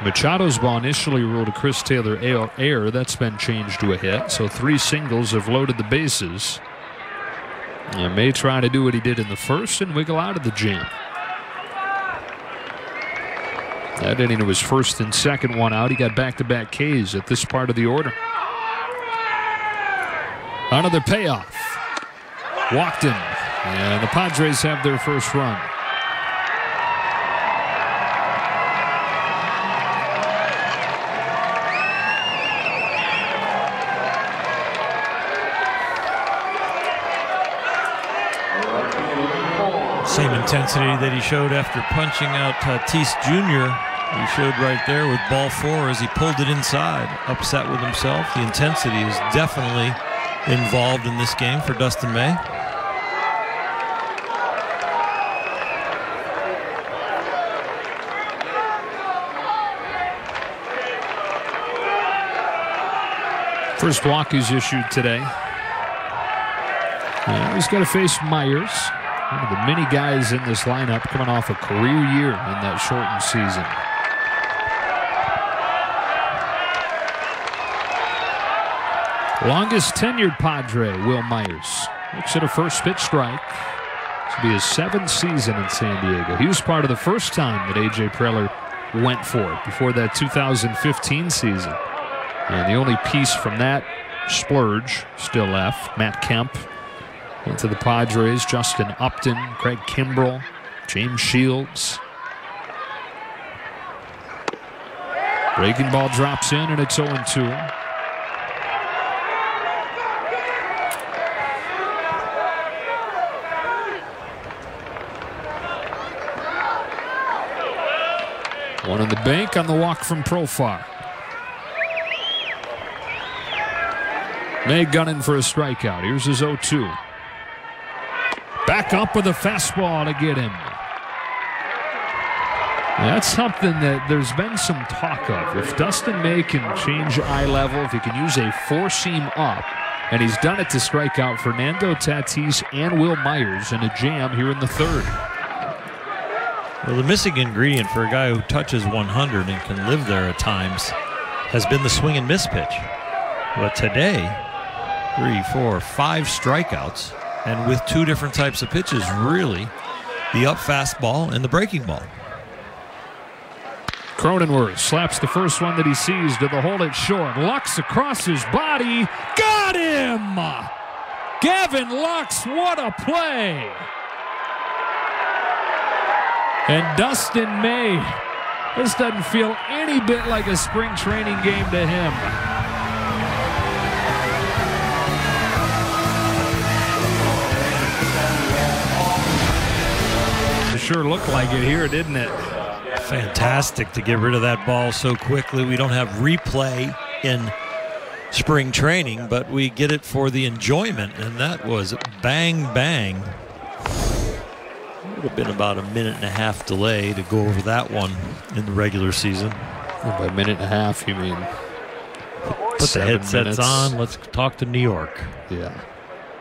Machado's ball initially ruled a Chris Taylor error. That's been changed to a hit. So 3 singles have loaded the bases. And May try to do what he did in the first and wiggle out of the jam. That inning it was first and second, 1 out. He got back-to-back Ks at this part of the order. Another payoff. Walked in. And the Padres have their first run. Same intensity that he showed after punching out Tatis Jr. He showed right there with ball 4 as he pulled it inside. Upset with himself. The intensity is definitely involved in this game for Dustin May. First walk is issued today. He's got to face Myers. One of the many guys in this lineup coming off a career year in that shortened season. Longest tenured Padre, Will Myers. Looks at a first pitch strike. This will be his 7th season in San Diego. He was part of the first time that A.J. Preller went for it before that 2015 season. And the only piece from that splurge still left, Matt Kemp. Went to the Padres, Justin Upton, Craig Kimbrell, James Shields. Breaking ball drops in, and it's 0-2. One in the bank on the walk from Profar. May gunning for a strikeout. Here's his 0-2. Back up with a fastball to get him. That's something that there's been some talk of. If Dustin May can change eye level, if he can use a 4-seam up, and he's done it to strike out Fernando Tatis and Will Myers in a jam here in the 3rd. Well, the missing ingredient for a guy who touches 100 and can live there at times has been the swing and miss pitch. But today, 3, 4, 5 strikeouts, and with 2 different types of pitches, really, the up fastball and the breaking ball. Cronenworth slaps the first one that he sees to the hole at short. Lux across his body. Got him! Gavin Lux, what a play! And Dustin May, this doesn't feel any bit like a spring training game to him. It sure looked like it here, didn't it? Fantastic to get rid of that ball so quickly. We don't have replay in spring training, but we get it for the enjoyment, and that was bang, bang. Would have been about a 1.5-minute delay to go over that one in the regular season. And by 1.5 minutes, you mean put the headsets on, let's talk to New York. Yeah.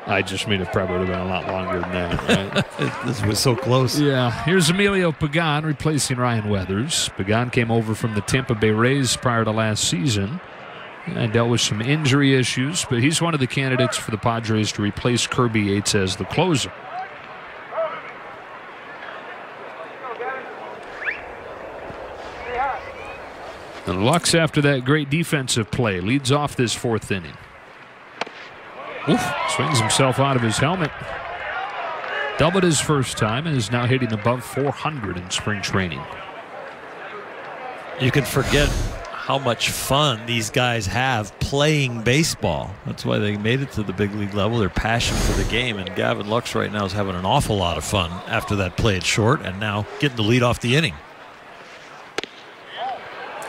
I just mean it probably would have been a lot longer than that, right? This was so close. Yeah. Here's Emilio Pagan replacing Ryan Weathers. Pagan came over from the Tampa Bay Rays prior to last season and dealt with some injury issues, but he's one of the candidates for the Padres to replace Kirby Yates as the closer. And Lux, after that great defensive play, leads off this 4th inning. Oof, swings himself out of his helmet. Doubled his first time and is now hitting above 400 in spring training. You can forget how much fun these guys have playing baseball. That's why they made it to the big league level, their passion for the game. And Gavin Lux right now is having an awful lot of fun after that play at short and now getting the lead off the inning.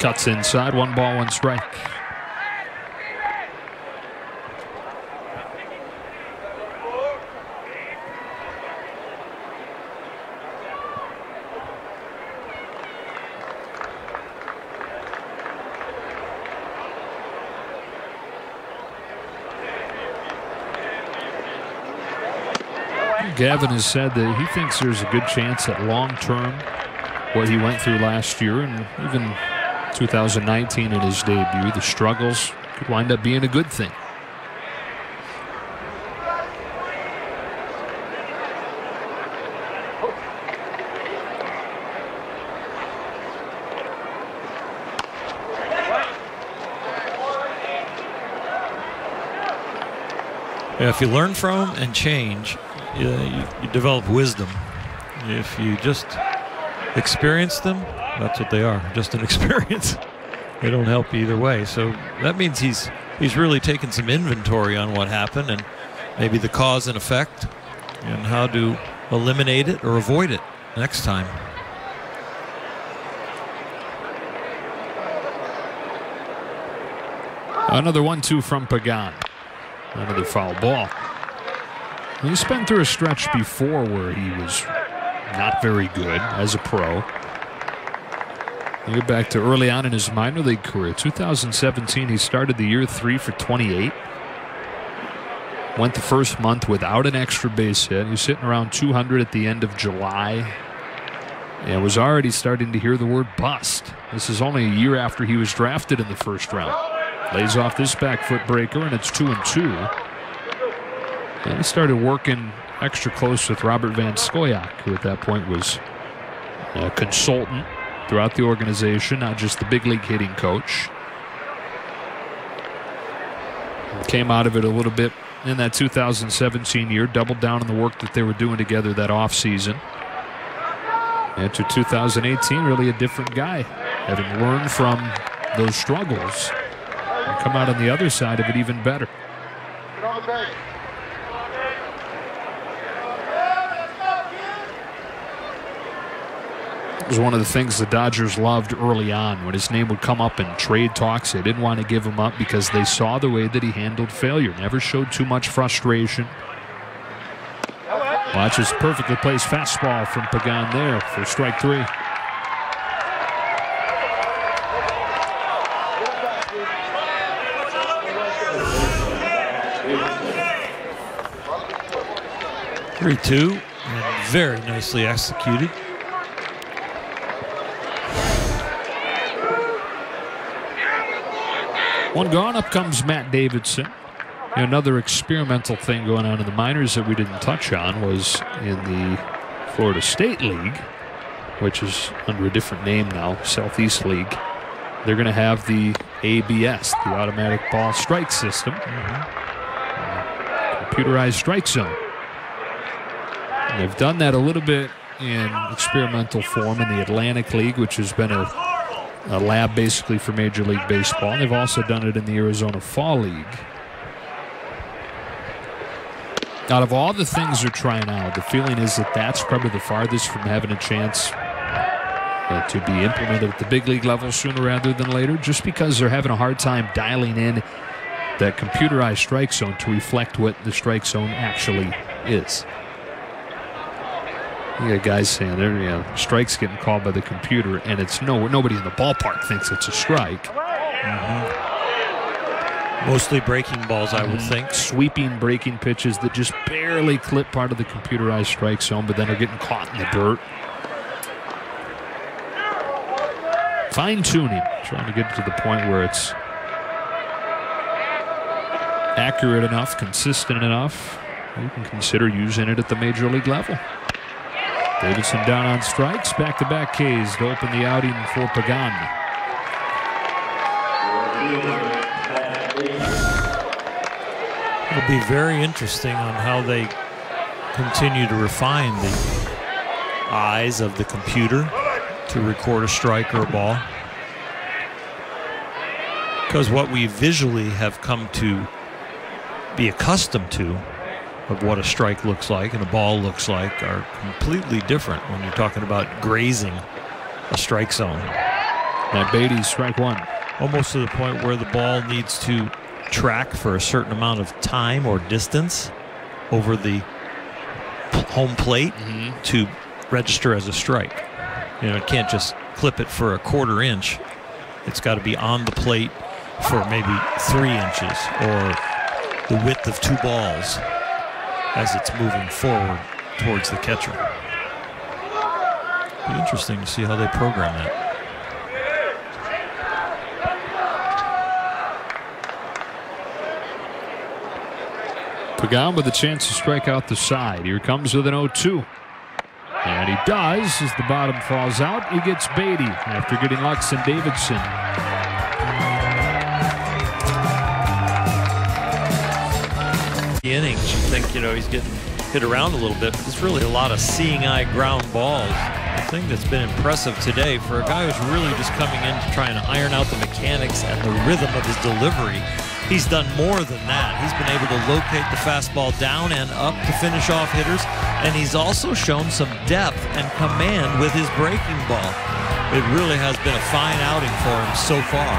Cuts inside, 1 ball, 1 strike. Gavin has said that he thinks there's a good chance that long-term what he went through last year and even 2019 in his debut. The struggles could wind up being a good thing. Yeah, if you learn from them and change, you develop wisdom. If you just experience them, that's what they are, just an experience. They don't help either way. So that means he's really taken some inventory on what happened and maybe the cause and effect and how to eliminate it or avoid it next time. Another 1-2 from Pagan. Another foul ball. He's been through a stretch before where he was not very good as a pro. You get back to early on in his minor league career. 2017, he started the year 3 for 28. Went the first month without an extra base hit. He was sitting around 200 at the end of July. And was already starting to hear the word bust. This is only a year after he was drafted in the first round. Lays off this back foot breaker, and it's 2-2. And he started working extra close with Robert Van Scoyoc, who at that point was a consultant throughout the organization, not just the big league hitting coach. Came out of it a little bit in that 2017 year, doubled down on the work that they were doing together that offseason. Enter 2018, really a different guy, having learned from those struggles and come out on the other side of it even better. It was one of the things the Dodgers loved early on. When his name would come up in trade talks, they didn't want to give him up because they saw the way that he handled failure. Never showed too much frustration. Watch his perfectly placed fastball from Pagan there for strike 3. (3-2) and very nicely executed. One gone. Up comes Matt Davidson. Another experimental thing going on in the minors that we didn't touch on was in the Florida State League, which is under a different name now, Southeast League. They're going to have the ABS, the automatic ball strike system. Computerized strike zone. And they've done that a little bit in experimental form in the Atlantic League, which has been a lab basically for Major League Baseball. And they've also done it in the Arizona Fall League. Out of all the things they're trying out, the feeling is that that's probably the farthest from having a chance to be implemented at the big league level sooner rather than later, just because they're having a hard time dialing in that computerized strike zone to reflect what the strike zone actually is. You got guys saying there, strike's getting called by the computer, and it's nobody in the ballpark thinks it's a strike. Mostly breaking balls, I would think. Sweeping breaking pitches that just barely clip part of the computerized strike zone, but then are getting caught in the dirt. Fine-tuning, trying to get to the point where it's accurate enough, consistent enough, you can consider using it at the major league level. Davidson down on strikes, back-to-back Ks to open the outing for Pagan. It'll be very interesting on how they continue to refine the eyes of the computer to record a strike or a ball. Because what we visually have come to be accustomed to of what a strike looks like and a ball looks like are completely different when you're talking about grazing a strike zone. And Beatty, strike 1. Almost to the point where the ball needs to track for a certain amount of time or distance over the home plate to register as a strike. It can't just clip it for a quarter inch. It's got to be on the plate for maybe 3 inches or the width of 2 balls as it's moving forward towards the catcher. Be interesting to see how they program that. Pagan with a chance to strike out the side. Here comes with an 0-2. And he does as the bottom falls out. He gets Beatty after getting Lux and Davidson. The innings, you think, he's getting hit around a little bit, but it's really a lot of seeing eye ground balls. The thing that's been impressive today for a guy who's really just coming in to try and iron out the mechanics and the rhythm of his delivery, he's done more than that. He's been able to locate the fastball down and up to finish off hitters, and he's also shown some depth and command with his breaking ball. It really has been a fine outing for him so far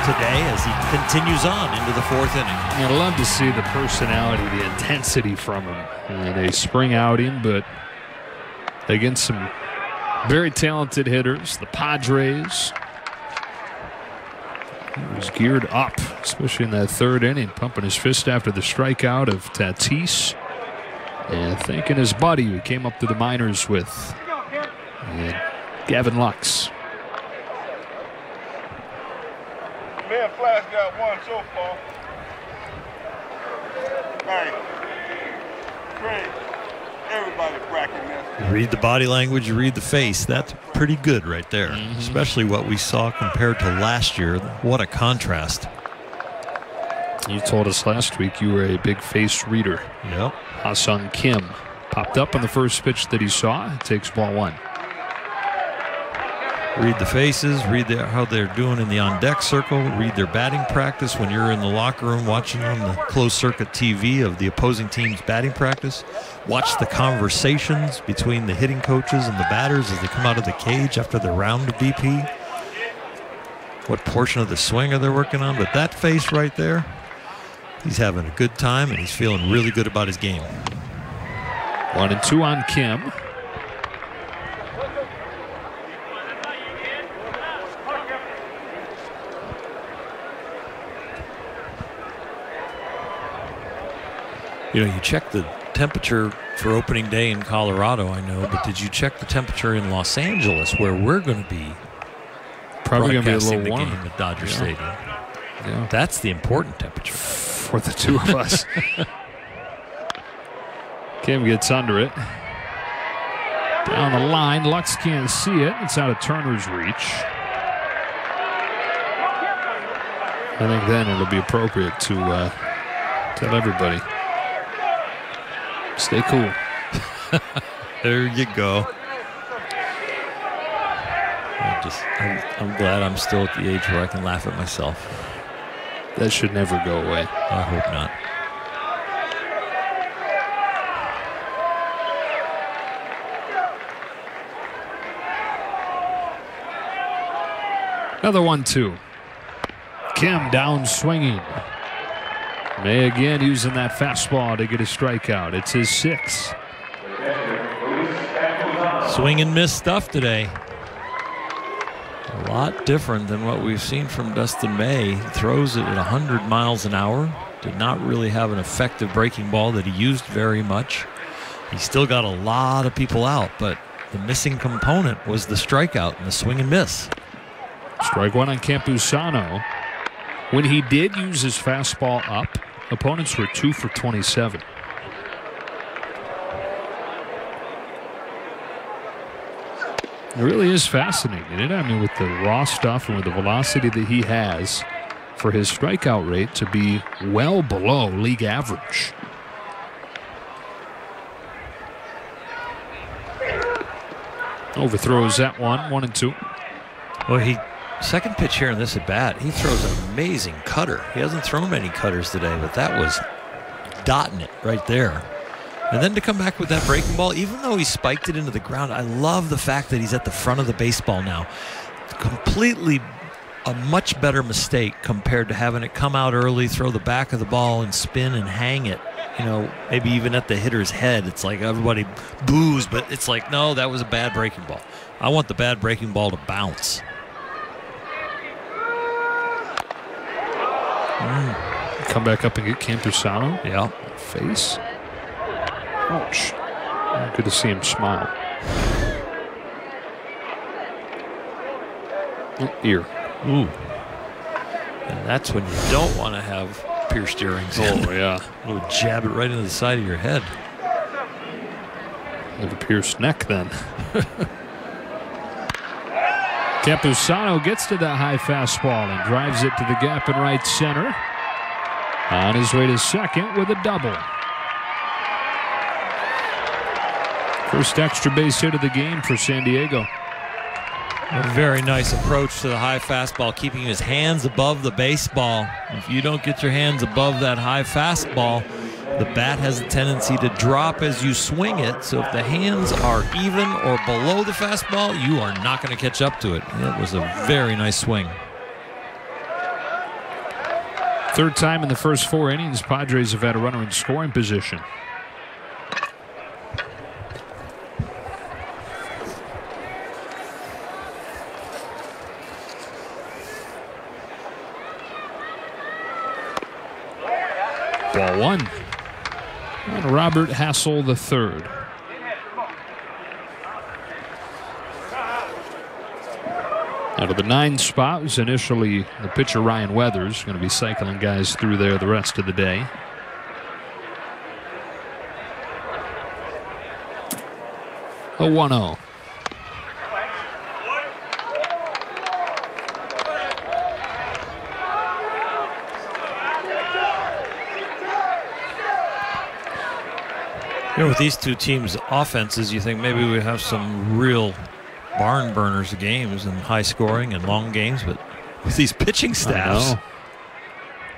today as he continues on into the 4th inning. I'd love to see the personality, the intensity from him in a spring outing, but against some very talented hitters, the Padres. He was geared up, especially in that 3rd inning, pumping his fist after the strikeout of Tatis and thanking his buddy who came up to the minors with, and Gavin Lux. Man, Flash got one so far. Hey, Craig, everybody bracking this. You read the body language, you read the face. That's pretty good right there, especially what we saw compared to last year. What a contrast. You told us last week you were a big face reader. Yep. Ha-Sung Kim popped up on the first pitch that he saw. It takes ball 1. Read the faces, read how they're doing in the on-deck circle, read their batting practice when you're in the locker room watching on the closed-circuit TV of the opposing team's batting practice. Watch the conversations between the hitting coaches and the batters as they come out of the cage after their round of BP. What portion of the swing are they working on? But that face right there, he's having a good time and he's feeling really good about his game. 1-2 on Kim. You check the temperature for opening day in Colorado, I know, but did you check the temperature in Los Angeles, where we're going to be? Probably going to be a little the warmer game at Dodger Stadium. Yeah. That's the important temperature for the two of us. Kim gets under it. Down the line, Lux can't see it. It's out of Turner's reach. I think then it'll be appropriate to tell everybody, stay cool. There you go. I'm glad I'm still at the age where I can laugh at myself. That should never go away. I hope not. Another 1-2. Kim down swinging. May again using that fastball to get a strikeout. It's his 6th. Swing and miss stuff today. A lot different than what we've seen from Dustin May. He throws it at 100 miles an hour. Did not really have an effective breaking ball that he used very much. He still got a lot of people out, but the missing component was the strikeout and the swing and miss. Strike 1 on Campusano. When he did use his fastball up, opponents were 2 for 27. It really is fascinating, isn't it? I mean, with the raw stuff and with the velocity that he has, for his strikeout rate to be well below league average. Overthrows that one, 1-2. Well, second pitch here in this at bat, he throws an amazing cutter. He hasn't thrown many cutters today, but that was dotting it right there. And then to come back with that breaking ball, even though he spiked it into the ground, I love the fact that he's at the front of the baseball now. Completely a much better mistake compared to having it come out early, throw the back of the ball and spin and hang it. Maybe even at the hitter's head. It's like everybody boos, but it's like, no, that was a bad breaking ball. I want the bad breaking ball to bounce. Come back up and get Campusano. Yeah. Face. Ouch. Good to see him smile. Ear. Ooh. And that's when you don't want to have pierced earrings. Oh, yeah. It would jab it right into the side of your head. With a pierced neck, then. Campusano gets to that high fastball and drives it to the gap in right center. On his way to second with a double. First extra base hit of the game for San Diego. A very nice approach to the high fastball, keeping his hands above the baseball. If you don't get your hands above that high fastball, the bat has a tendency to drop as you swing it. So if the hands are even or below the fastball, you are not going to catch up to it. It was a very nice swing. Third time in the first 4 innings, Padres have had a runner in scoring position. Ball 1. And Robert Hassel III. Out of the 9 spot was initially the pitcher Ryan Weathers. Going to be cycling guys through there the rest of the day. A 1-0. You know, with these two teams' offenses, you think maybe we have some real barn burners of games and high scoring and long games, but with these pitching staffs,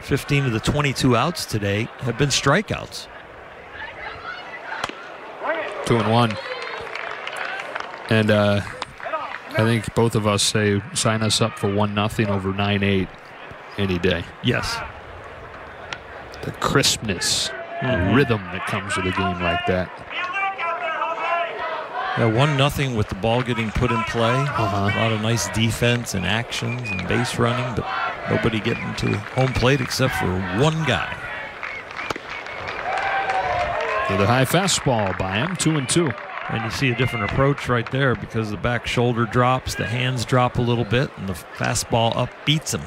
15 of the 22 outs today have been strikeouts. 2-1. And I think both of us say sign us up for 1-0 over 9-8 any day. Yes. The crispness, the rhythm that comes with a game like that. Yeah, 1-0 with the ball getting put in play. Uh-huh. A lot of nice defense and actions and base running, but nobody getting to home plate except for one guy. The high fastball by him, 2-2. And you see a different approach right there because the back shoulder drops, the hands drop a little bit, and the fastball up beats him.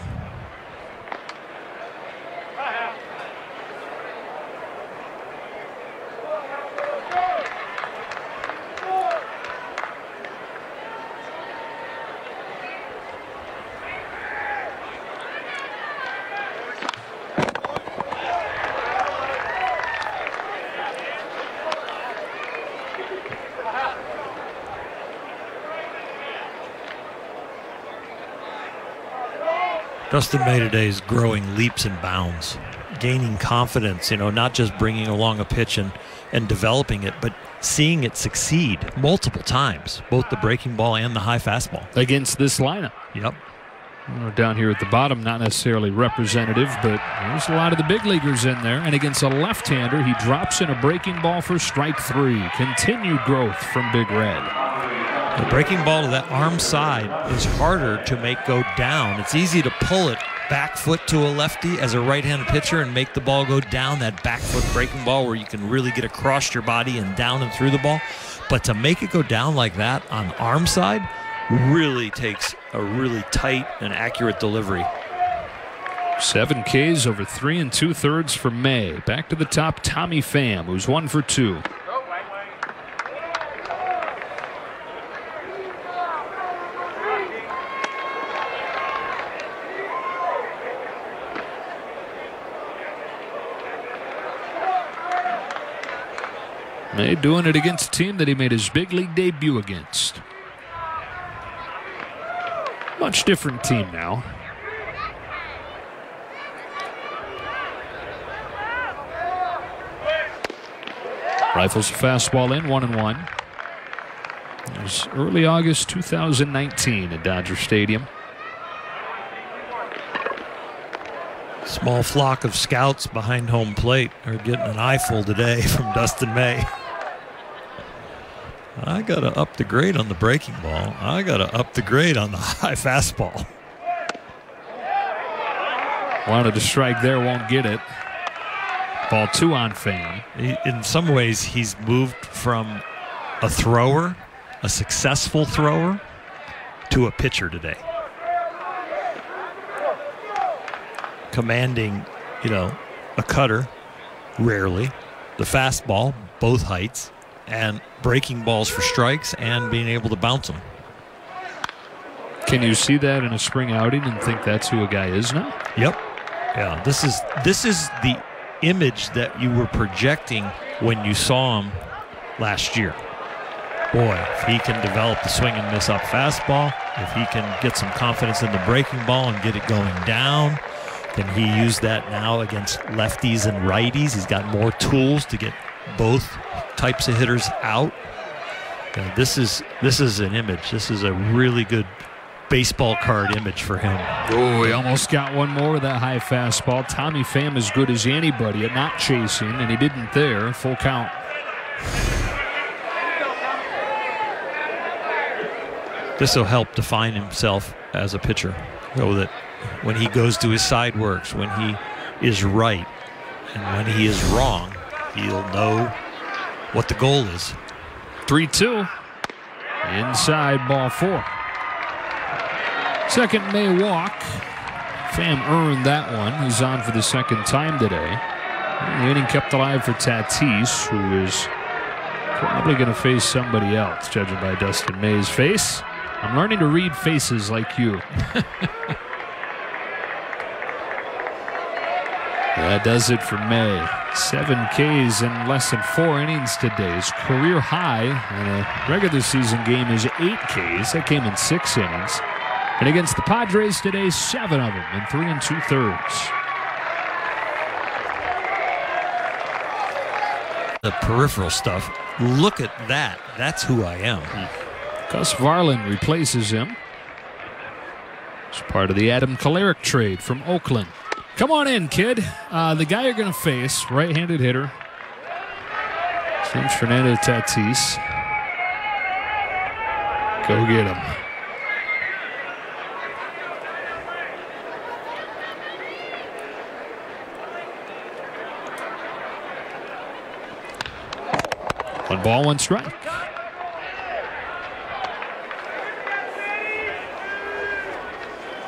Dustin May today is growing leaps and bounds, gaining confidence, you know, not just bringing along a pitch and developing it, but seeing it succeed multiple times, both the breaking ball and the high fastball. Against this lineup. Yep. Down here at the bottom, not necessarily representative, but there's a lot of the big leaguers in there. And against a left-hander, he drops in a breaking ball for strike 3. Continued growth from Big Red. The breaking ball to that arm side is harder to make go down. It's easy to pull it back foot to a lefty as a right-handed pitcher and make the ball go down, that back foot breaking ball where you can really get across your body and down and through the ball. But to make it go down like that on the arm side really takes a really tight and accurate delivery. 7 Ks over 3 2/3 for May. Back to the top, Tommy Pham, who's 1 for 2. May doing it against a team that he made his big league debut against. Much different team now. Rifles a fastball in, 1-1. It was early August 2019 at Dodger Stadium. Small flock of scouts behind home plate are getting an eyeful today from Dustin May. I got to up the grade on the breaking ball. I got to up the grade on the high fastball. Wanted to strike there, won't get it. Ball 2 on Pham. In some ways, he's moved from a thrower, a successful thrower, to a pitcher today. Commanding, you know, a cutter, rarely, the fastball, both heights, and breaking balls for strikes and being able to bounce them. Can you see that in a spring outing and think that's who a guy is now? Yep. Yeah, this is the image that you were projecting when you saw him last year. Boy, if he can develop the swing and miss up fastball, if he can get some confidence in the breaking ball and get it going down, can he use that now against lefties and righties? He's got more tools to get both types of hitters out. This is an image. This is a really good baseball card image for him. Oh, he almost got one more with that high fastball. Tommy Pham is good as anybody at not chasing, and he didn't there. Full count. This will help define himself as a pitcher, so that when he goes to his side works, when he is right, and when he is wrong, he'll know what the goal is. 3-2. Inside, ball 4. Second May walk. Pham earned that one. He's on for the second time today. And the inning kept alive for Tatis, who is probably going to face somebody else, judging by Dustin May's face. I'm learning to read faces like you. That does it for May. 7 Ks in less than 4 innings today. His career high in a regular season game is 8 Ks. That came in 6 innings. And against the Padres today, 7 of them in 3 2/3. The peripheral stuff. Look at that. That's who I am. Gus Varland replaces him. It's part of the Adam Kolarek trade from Oakland. Come on in, kid. The guy you're going to face, right-handed hitter, his name's Fernando Tatis. Go get him. One ball, one strike.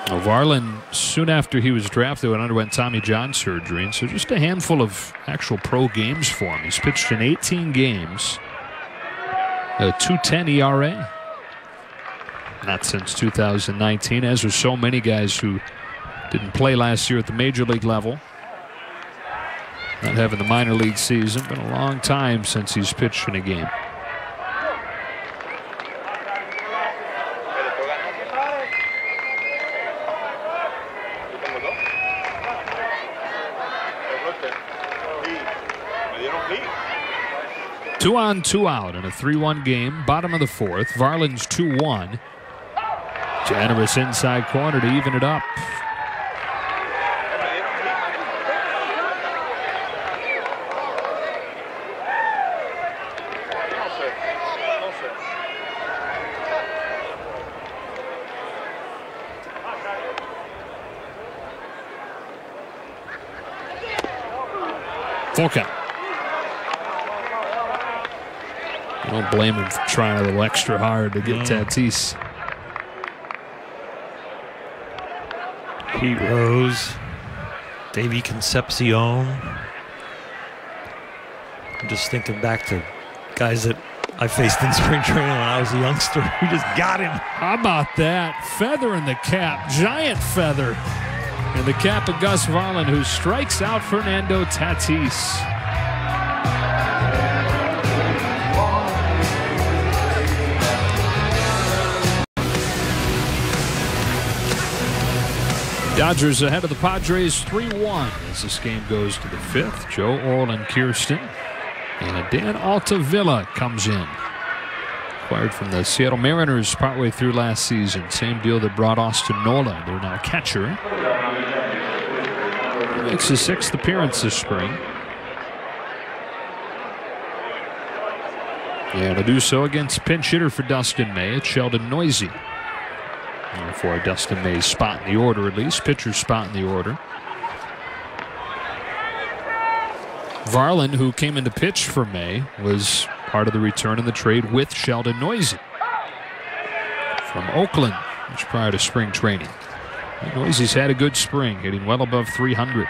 Varland, soon after he was drafted, underwent Tommy John surgery, and so just a handful of actual pro games for him. He's pitched in 18 games, a 2.10 ERA. Not since 2019, as with so many guys who didn't play last year at the major league level. Not having the minor league season. Been a long time since he's pitched in a game. Two on, two out in a 3-1 game. Bottom of the 4th. Varland's 2-1. Generous inside corner to even it up. Full count. I don't blame him for trying a little extra hard to get Tatis. Pete Rose, Davey Concepcion. I'm just thinking back to guys that I faced in spring training when I was a youngster. We just got him. How about that? Feather in the cap. Giant feather in the cap of Gus Varland, who strikes out Fernando Tatis. Dodgers ahead of the Padres 3-1 as this game goes to the 5th. Joe Orlin Kirsten and Dan Altavilla comes in. Acquired from the Seattle Mariners partway through last season. Same deal that brought Austin Nola. They're now catcher. He makes his 6th appearance this spring. And to do so against pinch hitter for Dustin May, it's Sheldon Noisy. For Dustin May's spot in the order, at least. Pitcher's spot in the order. Varland, who came in to pitch for May, was part of the return in the trade with Sheldon Noisy from Oakland, which prior to spring training. Noisy's had a good spring, hitting well above 300.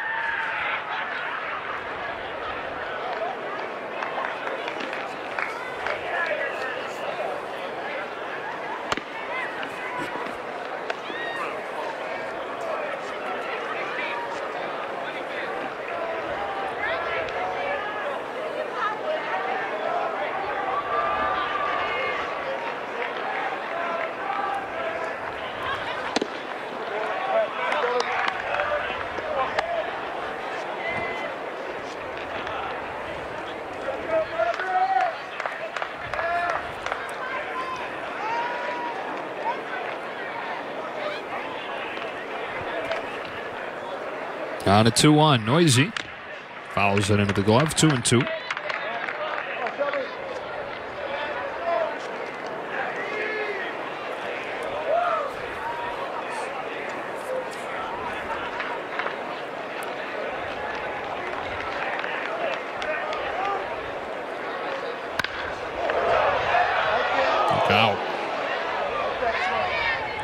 On a 2-1, Noisy fouls it into the glove, 2-2. Look out.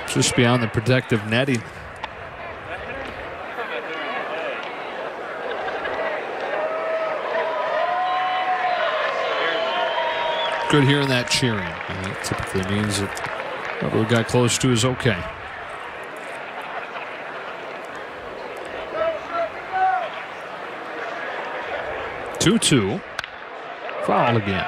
Just beyond the protective netting. Good hearing that cheering. That typically means that whoever we got close to is okay. Two. Foul again.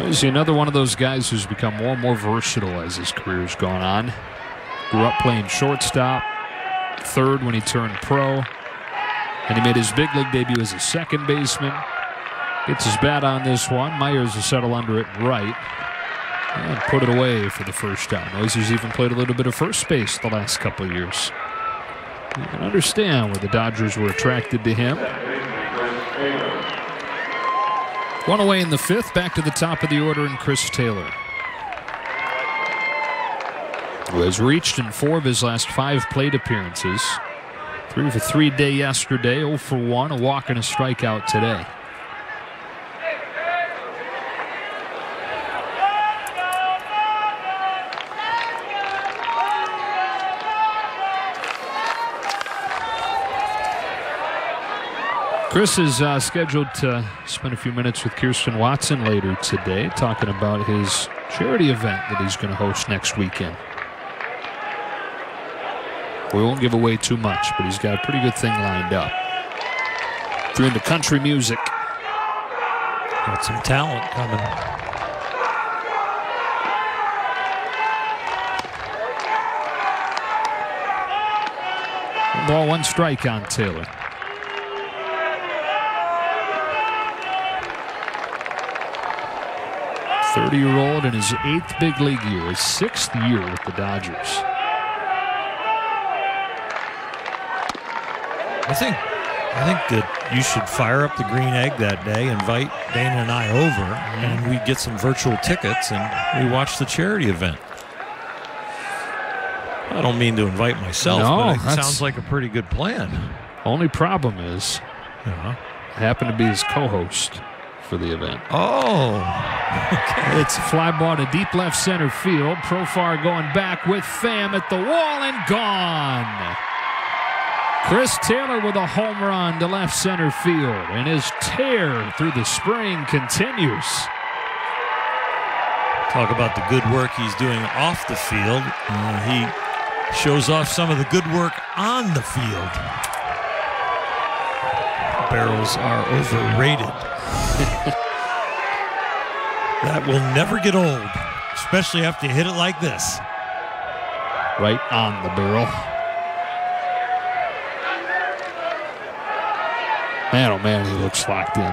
He's another one of those guys who's become more and more versatile as his career's gone on. Grew up playing shortstop, third when he turned pro, and he made his big league debut as a second baseman. Gets his bat on this one. Myers will settle under it right and put it away for the first down. Noisy's even played a little bit of first base the last couple of years. You can understand where the Dodgers were attracted to him. One away in the fifth. Back to the top of the order in Chris Taylor, who has reached in 4 of his last 5 plate appearances. 3 for 3 day yesterday, 0 for 1, a walk and a strikeout today. Chris is scheduled to spend a few minutes with Kirsten Watson later today, talking about his charity event that he's going to host next weekend. We won't give away too much, but he's got a pretty good thing lined up. If you're into country music, got some talent coming. Ball, 1 strike on Taylor. .30-year-old in his 8th big league year, his 6th year with the Dodgers. I think that you should fire up the Green Egg that day, invite Dana and I over, and we get some virtual tickets and we watch the charity event. I don't mean to invite myself, but it sounds like a pretty good plan. Only problem is, I happen to be his co-host for the event. Oh, okay. It's a fly ball to deep left center field. Profar going back with Pham at the wall and gone. Chris Taylor with a home run to left center field, and his tear through the spring continues. Talk about the good work he's doing off the field. He shows off some of the good work on the field. Barrels are overrated. That will never get old, especially after you hit it like this. Right on the barrel. Man, oh man, he looks locked in.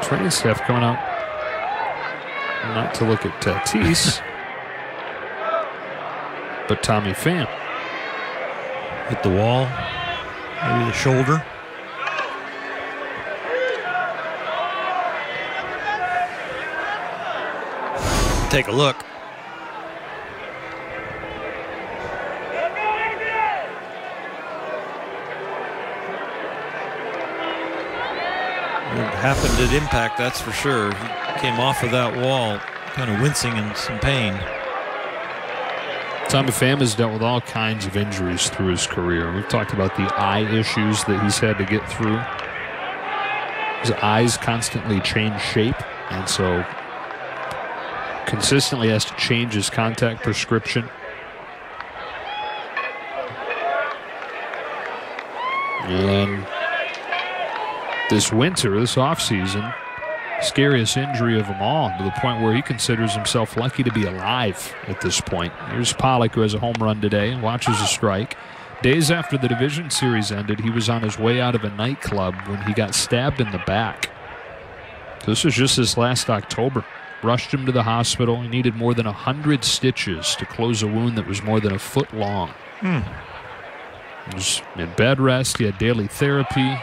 Training staff coming out not to look at Tatis, but Tommy Pham. Hit the wall, maybe the shoulder. Take a look. It happened at impact, that's for sure. He came off of that wall, kind of wincing in some pain. Tommy Pham has dealt with all kinds of injuries through his career. We've talked about the eye issues that he's had to get through. His eyes constantly change shape, and so consistently has to change his contact prescription. And this winter, this offseason, scariest injury of them all, to the point where he considers himself lucky to be alive at this point. Here's Pollock, who has a home run today and watches a strike. Days after the division series ended, he was on his way out of a nightclub when he got stabbed in the back. This was just this last October. Rushed him to the hospital. He needed more than 100 stitches to close a wound that was more than a foot long. He was in bed rest. He had daily therapy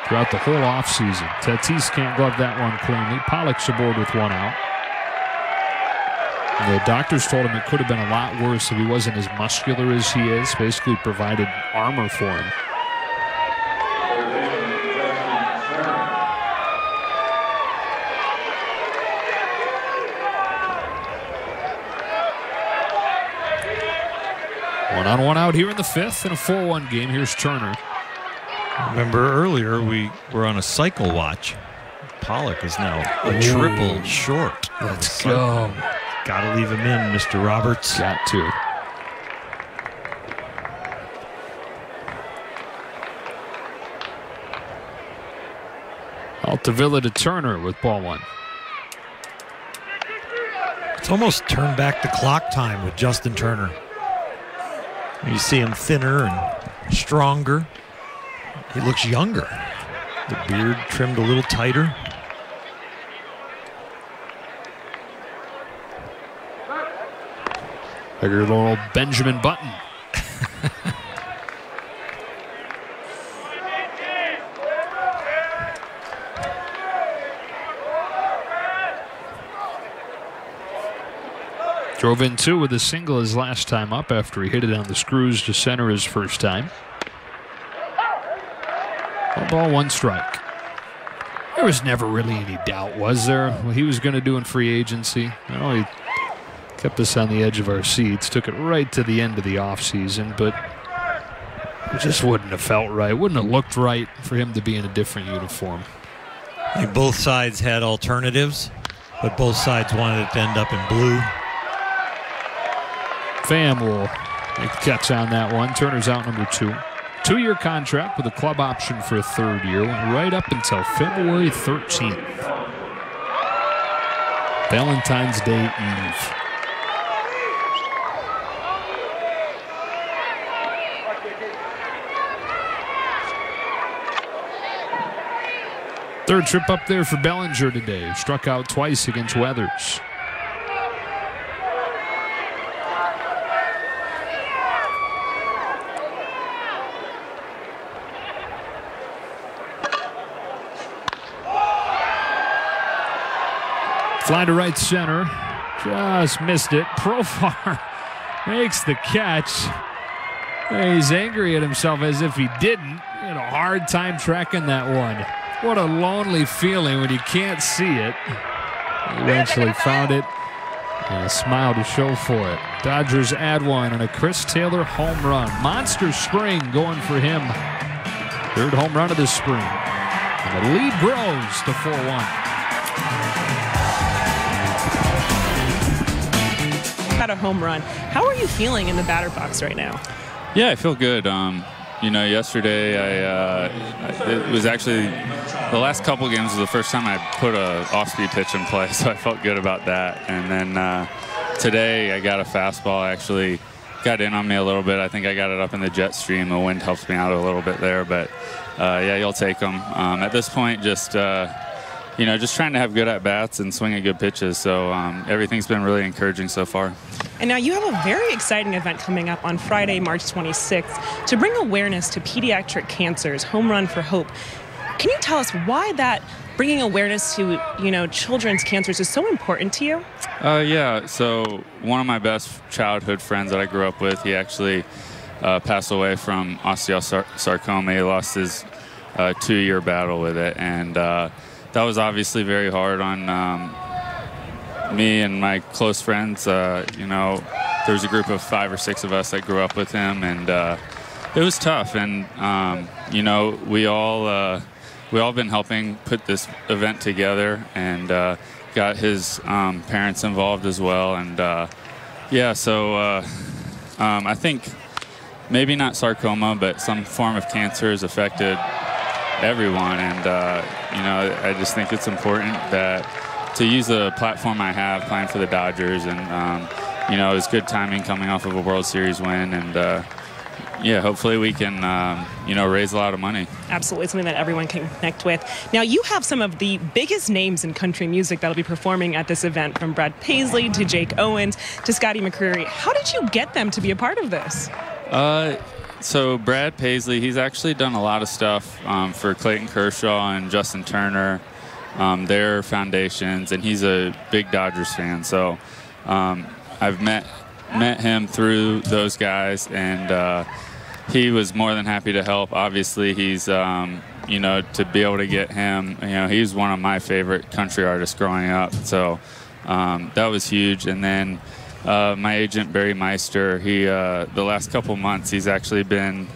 throughout the whole offseason. Tatis can't glove that one cleanly. Pollock's aboard with one out. The doctors told him it could have been a lot worse if he wasn't as muscular as he is. Basically provided armor for him. One-on-one out here in the fifth in a 4-1 game. Here's Turner. Remember earlier we were on a cycle watch. Pollock is now a triple short. Let's go. Got to leave him in, Mr. Roberts. Got to. Altavilla to Turner with ball one. It's almost turned back the clock time with Justin Turner. You see him thinner and stronger. He looks younger. The beard trimmed a little tighter. Like your little Benjamin Button. Drove in two with a single his last time up after he hit it on the screws to center his first time. 1 ball, 1 strike. There was never really any doubt, was there, what he was going to do in free agency? You know, he kept us on the edge of our seats, took it right to the end of the offseason, but it just wouldn't have felt right. Wouldn't have looked right for him to be in a different uniform. I think both sides had alternatives, but both sides wanted it to end up in blue. Pham will make the catch on that one. Turner's out number 2. 2-year contract with a club option for a 3rd year. Went right up until February 13th. Valentine's Day Eve. Third trip up there for Bellinger today. Struck out twice against Weathers. Fly to right center. Just missed it. Profar makes the catch. He's angry at himself as if he didn't. He had a hard time tracking that one. What a lonely feeling when you can't see it. He eventually found it and a smile to show for it. Dodgers add one on a Chris Taylor home run. Monster spring going for him. 3rd home run of the spring. And the lead grows to 4-1. Had a home run. How are you feeling in the batter box right now? Yeah, I feel good. You know, yesterday it was actually the last couple games was the first time I put a off-speed pitch in play, so I felt good about that. And then today I got a fastball. I actually got in on me a little bit. I think I got it up in the jet stream. The wind helps me out a little bit there, but yeah, you'll take them. At this point, just you know, just trying to have good at-bats and swing at good pitches. So everything's been really encouraging so far. And now you have a very exciting event coming up on Friday, March 26th to bring awareness to pediatric cancers, Home Run for Hope. Can you tell us why that bringing awareness to, you know, children's cancers is so important to you? Yeah, so one of my best childhood friends that I grew up with, he actually passed away from osteosarcoma. He lost his 2-year battle with it, and that was obviously very hard on me and my close friends. You know, there was a group of 5 or 6 of us that grew up with him, and it was tough. And you know, we all been helping put this event together, and got his parents involved as well. And yeah, so I think maybe not sarcoma, but some form of cancer has affected everyone. And you know, I just think it's important that to use the platform I have playing for the Dodgers, and you know, it was good timing coming off of a World Series win, and yeah, hopefully we can, raise a lot of money. Absolutely, something that everyone can connect with. Now, you have some of the biggest names in country music that'll be performing at this event, from Brad Paisley to Jake Owens to Scotty McCreery. How did you get them to be a part of this? So Brad Paisley, he's actually done a lot of stuff for Clayton Kershaw and Justin Turner, their foundations, and he's a big Dodgers fan. So I've met him through those guys, and he was more than happy to help. Obviously, he's, to be able to get him, he's one of my favorite country artists growing up. So that was huge. And then my agent, Barry Meister, he, the last couple months, he's actually been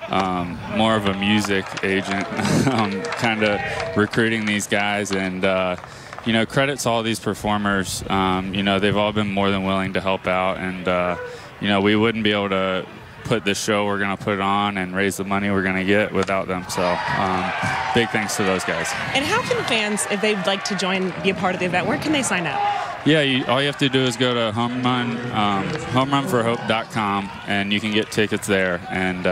more of a music agent, kind of recruiting these guys. And, credits all these performers. They've all been more than willing to help out. And, we wouldn't be able to put the show we're going to put on and raise the money we're going to get without them. So big thanks to those guys. And how can fans, if they'd like to be a part of the event, where can they sign up? Yeah, all you have to do is go to homerunforhope.com, and you can get tickets there. And,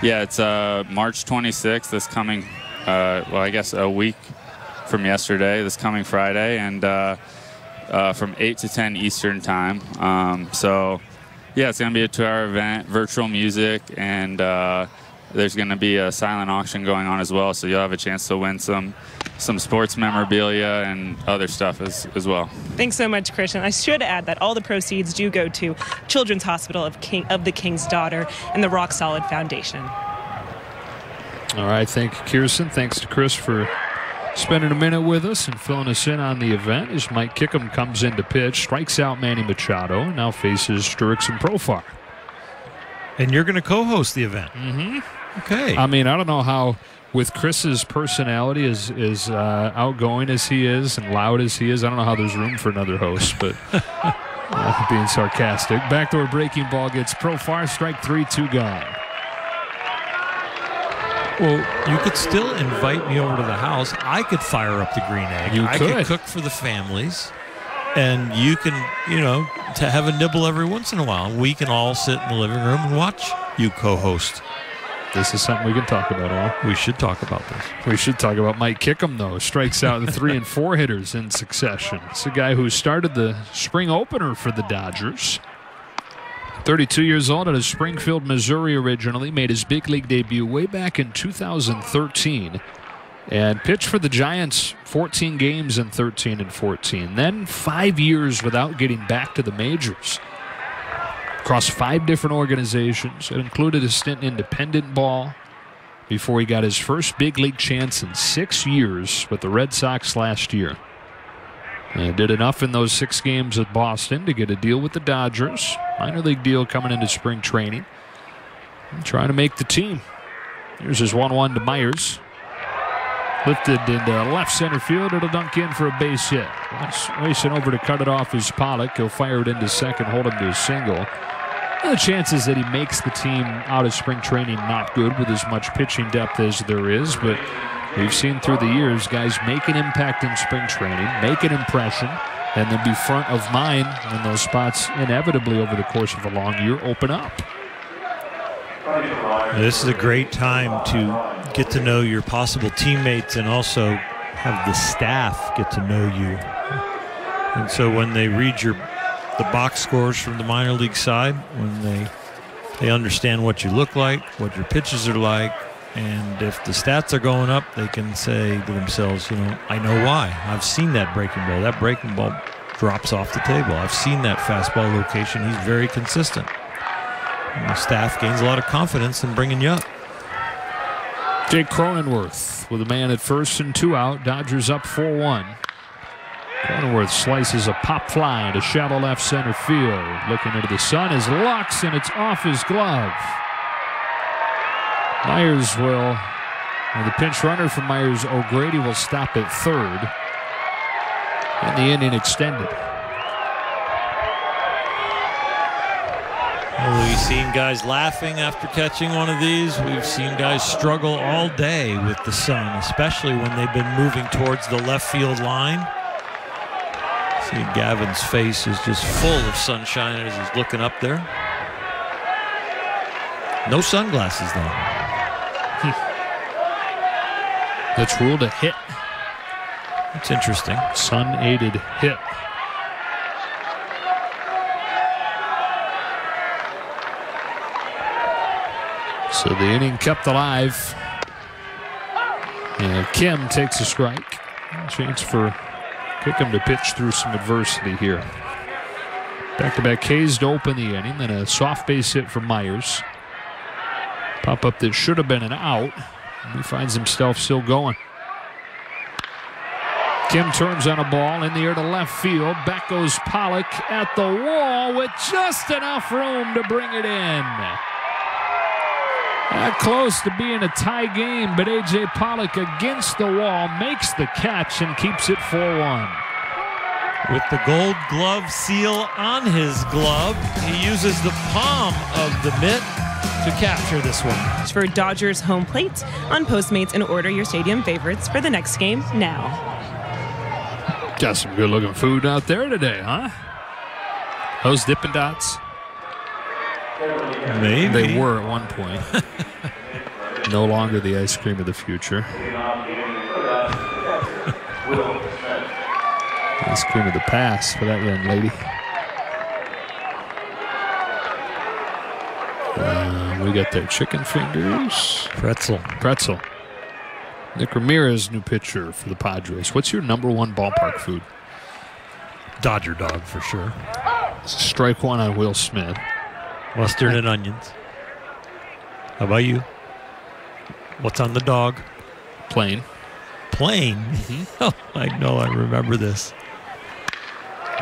it's March 26th, this coming, I guess a week from yesterday, this coming Friday, and from 8 to 10 Eastern time. It's going to be a 2-hour event, virtual music, and there's going to be a silent auction going on as well, so you'll have a chance to win some sports memorabilia and other stuff as well. Thanks so much, Christian. I should add that all the proceeds do go to Children's Hospital of the King's Daughter and the Rock Solid Foundation. All right, thank you, Kirsten. Thanks to Chris for spending a minute with us and filling us in on the event as Mike Kickham comes in to pitch, strikes out Manny Machado, and now faces Sturrickson Profar. And you're going to co-host the event. Mm-hmm. Okay. I mean, I don't know how, with Chris's personality as outgoing as he is and loud as he is, I don't know how there's room for another host, but being sarcastic. Backdoor breaking ball gets Profar, strike 3, 2 gone. Well, you could still invite me over to the house. I could fire up the green egg. I could cook for the families. And you can, to have a nibble every once in a while. We can all sit in the living room and watch you co-host. This is something we can talk about, Al. We should talk about this. We should talk about Mike Kickham, though. Strikes out the 3 and 4 hitters in succession. It's a guy who started the spring opener for the Dodgers. 32 years old, out of Springfield, Missouri originally. Made his big league debut way back in 2013. And pitched for the Giants 14 games in 13 and 14. Then 5 years without getting back to the majors. Across 5 different organizations. It included a stint in independent ball before he got his first big league chance in 6 years with the Red Sox last year. And did enough in those 6 games at Boston to get a deal with the Dodgers. Minor league deal coming into spring training. And trying to make the team. Here's his 1-1 to Myers. Lifted into left center field. It'll dunk in for a base hit. Racing over to cut it off is Pollock. He'll fire it into second, hold him to a single. The chances that he makes the team out of spring training not good with as much pitching depth as there is, but we've seen through the years guys make an impact in spring training, make an impression, and then be front of mind when those spots inevitably over the course of a long year open up. This is a great time to get to know your possible teammates and also have the staff get to know you. And so when they read the box scores from the minor league side, when they understand what you look like, what your pitches are like, and if the stats are going up, they can say to themselves, I know why. I've seen that breaking ball. That breaking ball drops off the table. I've seen that fastball location. He's very consistent. And the staff gains a lot of confidence in bringing you up. Jake Cronenworth with a man at first and 2 out. Dodgers up 4-1. Cronenworth slices a pop fly to shallow left center field. Looking into the sun is Lux, and it's off his glove. Myers the pinch runner from Myers, O'Grady, will stop at third. And the inning extended. Well, we've seen guys laughing after catching one of these. We've seen guys struggle all day with the sun, especially when they've been moving towards the left field line. See, Gavin's face is just full of sunshine as he's looking up there. No sunglasses, though. That's ruled a hit. That's interesting. Sun-aided hit. So the inning kept alive. And Kim takes a strike. Chance for Kickham to pitch through some adversity here. Back-to-back Ks to open the inning, then a soft base hit from Myers. Pop-up that should have been an out. He finds himself still going. Kim turns on a ball in the air to left field. Back goes Pollock at the wall with just enough room to bring it in. That close to being a tie game, but A.J. Pollock against the wall makes the catch and keeps it 4-1. With the Gold Glove seal on his glove, he uses the palm of the mitt to capture this one. For Dodgers home plate on Postmates, and order your stadium favorites for the next game now. Got some good-looking food out there today, huh? Those Dippin' Dots? Maybe. They were at one point. No longer the ice cream of the future. Ice cream of the past for that young lady. We got their chicken fingers. Pretzel. Nick Ramirez, new pitcher for the Padres. What's your number one ballpark food? Dodger dog for sure. Strike one on Will Smith. Mustard and onions. How about you? What's on the dog? Plain. Oh, I know. I remember this.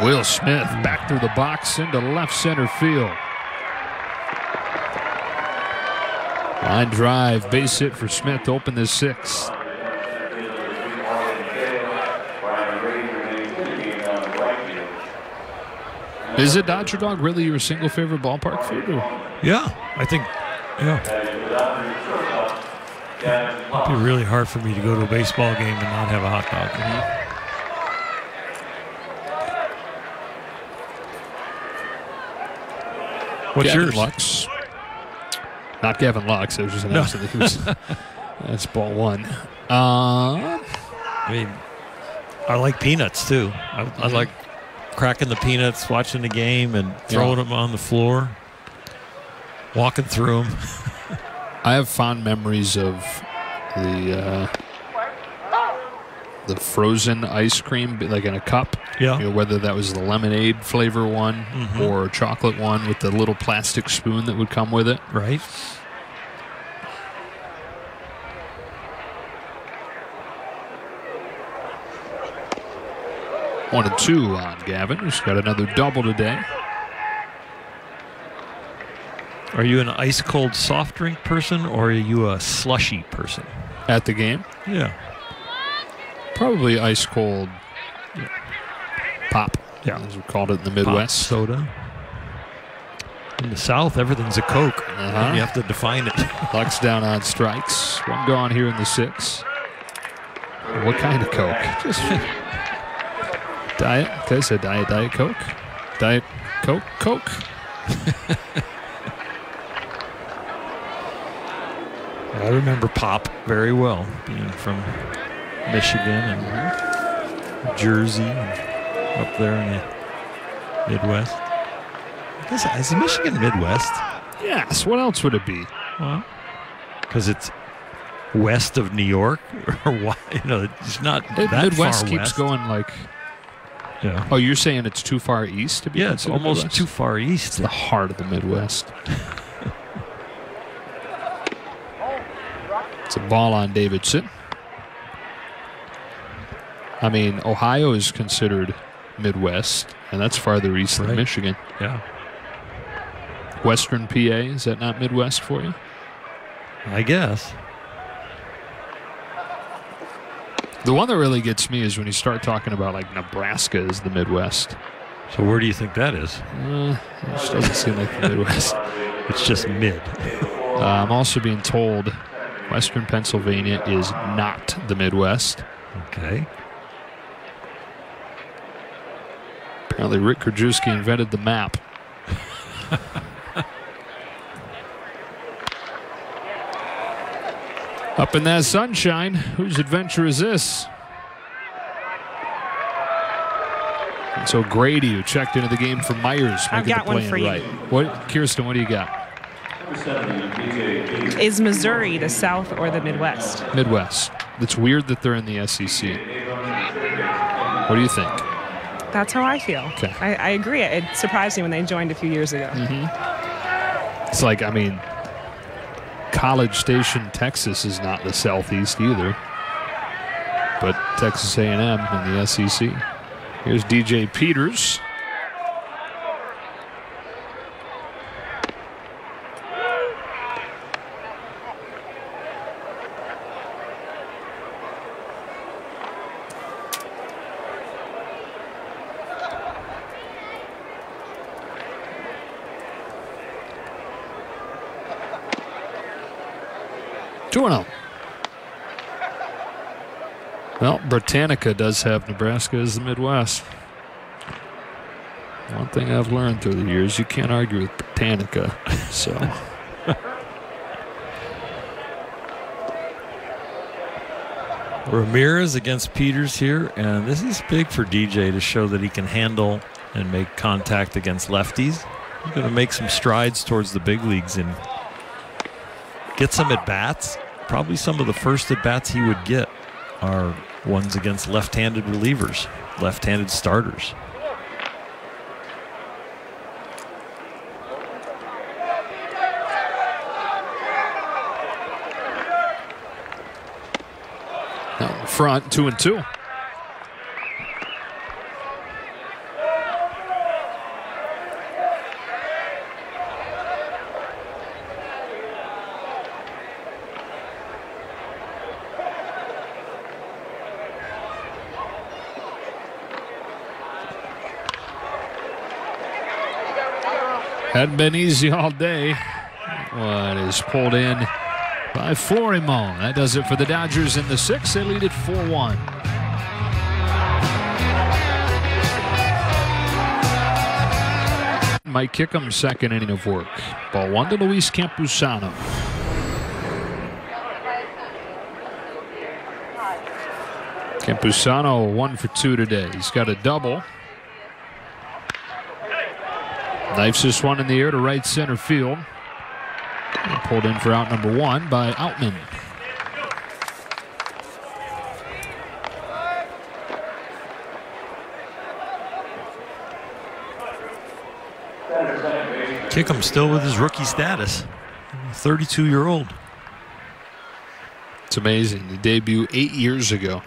Will Smith back through the box into left center field. Line drive, base hit for Smith to open this sixth. Is it Dodger dog really your single favorite ballpark food? Or? Yeah, I think. Yeah. It'd be really hard for me to go to a baseball game and not have a hot dog. What's Gavin yours? Lux. Not Gavin Lux. I was just announcing that he was. That's ball one. I mean, I like peanuts too. I like cracking the peanuts, watching the game, and throwing them on the floor, walking through them. I have fond memories of the frozen ice cream, like in a cup. Yeah. You know, whether that was the lemonade flavor one or chocolate one with the little plastic spoon that would come with it. Right. One and two on Gavin, who's got another double today. Are you an ice cold soft drink person, or are you a slushy person? At the game? Yeah. Probably ice cold pop, Yeah. as we called it in the Midwest. Pop soda. In the South, everything's a Coke. Uh-huh. You have to define it. Lux down on strikes. One gone here in the sixth. What kind of Coke? Just diet. Okay, so Diet Coke. Diet Coke. I remember Pop very well, being from Michigan and Jersey and up there in the Midwest. I guess, is Michigan Midwest? Yes. What else would it be? Well, because it's west of New York, or why? You know, it's not that Midwest far keeps west. going like. Yeah. Oh, you're saying it's too far east to be? Yeah, it's considered almost Midwest? too far east. It's the heart of the Midwest. It's a ball on Davidson. I mean, Ohio is considered Midwest, and that's farther east than Michigan. Yeah. Western PA, is that not Midwest for you? I guess. The one that really gets me is when you start talking about like Nebraska is the Midwest. So where do you think that is? It just doesn't seem like the Midwest. It's just mid. I'm also being told Western Pennsylvania is not the Midwest. Okay. Apparently Rick Krajewski invented the map. Up in that sunshine, whose adventure is this? And so Grady, who checked into the game for Myers, I've making got the play one for in you. right. What, Kirsten? What do you got? Is Missouri the South or the Midwest? Midwest. It's weird that they're in the SEC. What do you think? That's how I feel. Okay. I agree. It surprised me when they joined a few years ago. It's like, I mean, College Station, Texas is not the Southeast either, but Texas A&M in the SEC. Here's DJ Peters. Well, Britannica does have Nebraska as the Midwest. One thing I've learned through the years, you can't argue with Britannica. So, Ramirez against Peters here, and this is big for DJ to show that he can handle and make contact against lefties. He's going to make some strides towards the big leagues and get some at-bats. Probably some of the first at-bats he would get are ones against left-handed relievers, left-handed starters. out in front, 2-2. Hadn't been easy all day. One is pulled in by Florimon. That does it for the Dodgers in the sixth. They lead it 4-1. Mike Kickham, second inning of work. Ball one to Luis Campusano. Campusano 1 for 2 today. He's got a double. Knifes this one in the air to right center field. And pulled in for out number 1 by Outman. Kickham still with his rookie status. 32-year-old. It's amazing. The debut 8 years ago.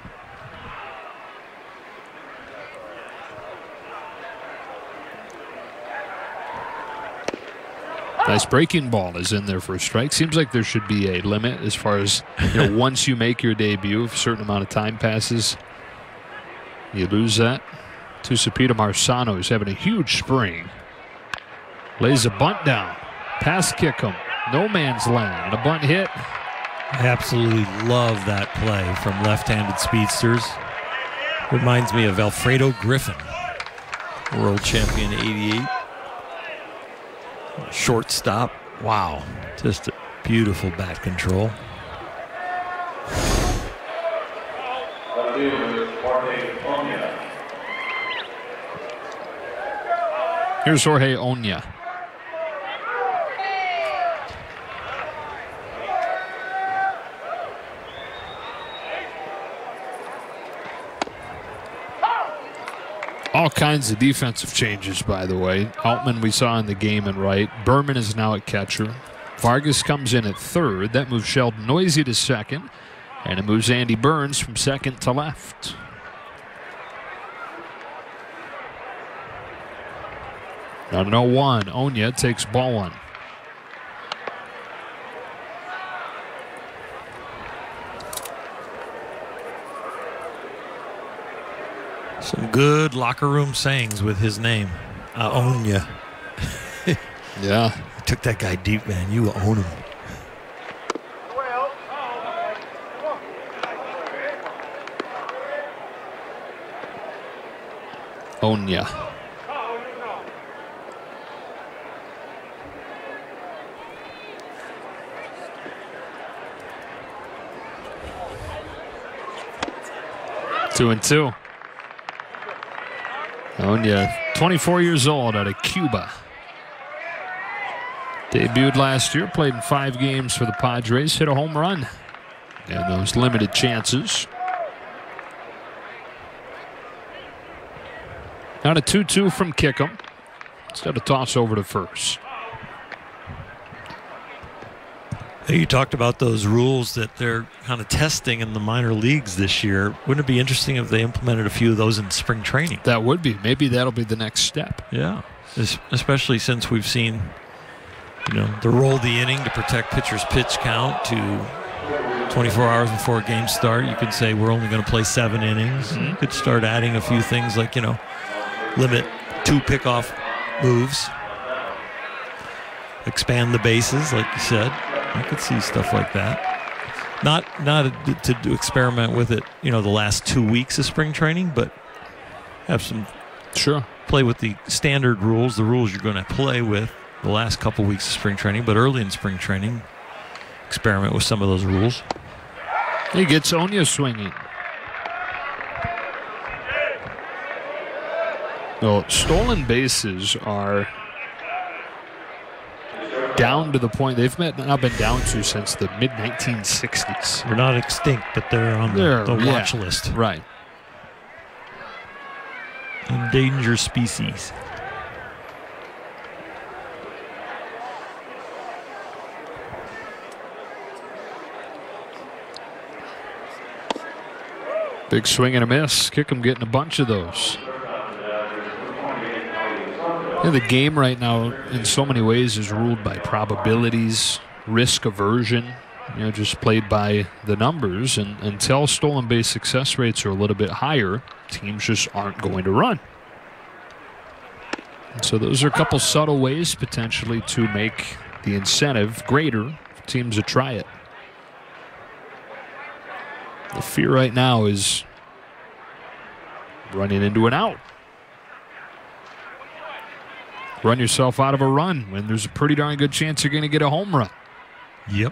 Nice breaking ball is in there for a strike. Seems like there should be a limit as far as, once you make your debut, if a certain amount of time passes, you lose that. To Cepeda Marsano, who's having a huge spring. Lays a bunt down. Past Kickham. No man's land. And a bunt hit. I absolutely love that play from left-handed speedsters. Reminds me of Alfredo Griffin, world champion '88. Shortstop. Wow. Just a beautiful bat control. Here's Jorge Oña. All kinds of defensive changes, by the way. Altman we saw in the game and right. Berman is now at catcher. Vargas comes in at third. That moves Sheldon Noisy to second. And it moves Andy Burns from second to left. Now to 0-1. Oña takes ball one. Some good locker room sayings with his name. I own you. Yeah. I took that guy deep, man. You own him. Oña. 2-2. Onya, 24 years old, out of Cuba. Debuted last year, played in 5 games for the Padres, hit a home run in those limited chances. Now a 2-2 from Kickham. Instead of toss over to first. Hey, you talked about those rules that they're kind of testing in the minor leagues this year. Wouldn't it be interesting if they implemented a few of those in spring training? That would be. Maybe that'll be the next step. Yeah, especially since we've seen, the roll the inning to protect pitcher's pitch count to 24 hours before a game start. You could say we're only going to play 7 innings. You could start adding a few things like, limit 2 pickoff moves, expand the bases, like you said. I could see stuff like that. Not to experiment with it, the last 2 weeks of spring training, but have some play with the standard rules, the rules you're going to play with the last couple weeks of spring training, but early in spring training, experiment with some of those rules. He gets Onya swinging. Well, stolen bases are down to the point they've not been down to since the mid-1960s. They're not extinct, but they're on the watch list. Right. Endangered species. Big swing and a miss. Kickham getting a bunch of those. The game right now, in so many ways, is ruled by probabilities, risk aversion, just played by the numbers. And until stolen base success rates are a little bit higher, teams just aren't going to run. And so those are a couple subtle ways potentially to make the incentive greater for teams to try it. The fear right now is running into an out. Run yourself out of a run when there's a pretty darn good chance you're going to get a home run. Yep.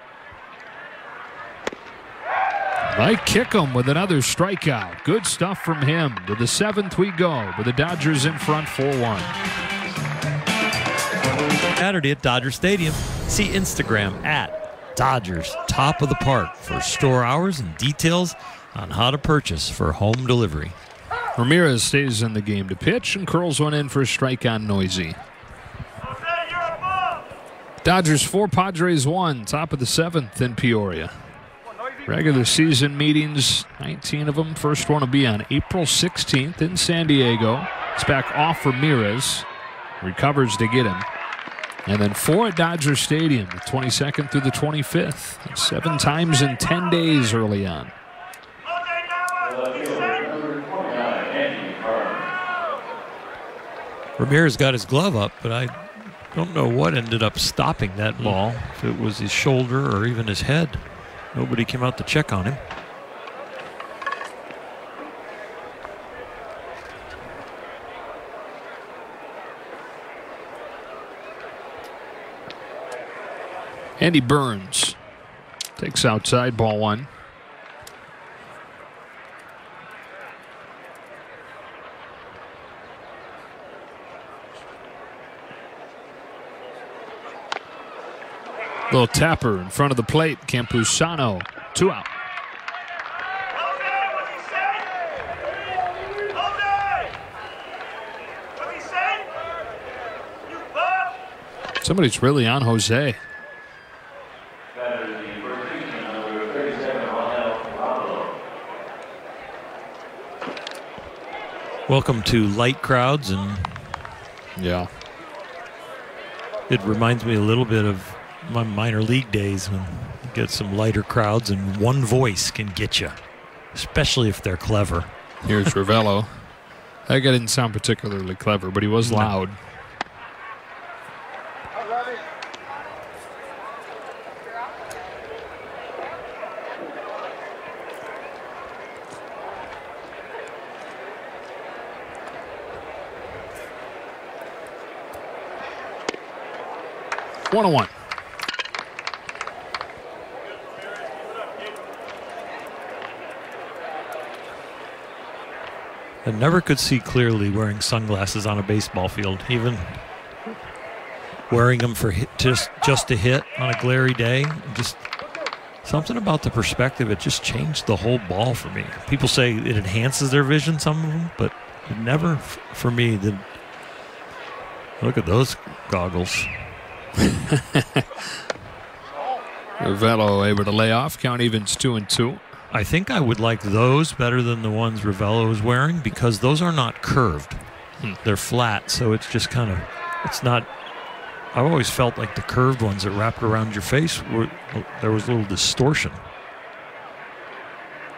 Mike Kickham with another strikeout. Good stuff from him. To the 7th we go with the Dodgers in front 4-1. Saturday at Dodger Stadium. See Instagram at Dodgers Top of the Park for store hours and details on how to purchase for home delivery. Ramirez stays in the game to pitch and curls one in for a strike on Noisy. Dodgers 4, Padres 1, top of the 7th in Peoria. Regular season meetings, 19 of them. First one will be on April 16th in San Diego. It's back off Ramirez. Recovers to get him. And then 4 at Dodger Stadium, the 22nd through the 25th. 7 times in 10 days early on. Ramirez got his glove up, but I don't know what ended up stopping that ball. If it was his shoulder or even his head. Nobody came out to check on him. Andy Burns takes outside, ball 1. Little tapper in front of the plate. Campusano, 2 out. Somebody's really on Jose. Welcome to light crowds, and yeah, it reminds me a little bit of my minor league days when you get some lighter crowds and one voice can get you, especially if they're clever. Here's Ravello. That guy didn't sound particularly clever, but he was loud. One on one. I never could see clearly wearing sunglasses on a baseball field, even wearing them for just to hit on a glary day. Just something about the perspective, it just changed the whole ball for me. People say it enhances their vision, some of them, but it never, for me, did. Look at those goggles. Ravello able to lay off. Count evens 2-2. I think I would like those better than the ones Ravello is wearing because those are not curved. They're flat, so it's just kind of, it's not. I've always felt like the curved ones that wrapped around your face, there was a little distortion.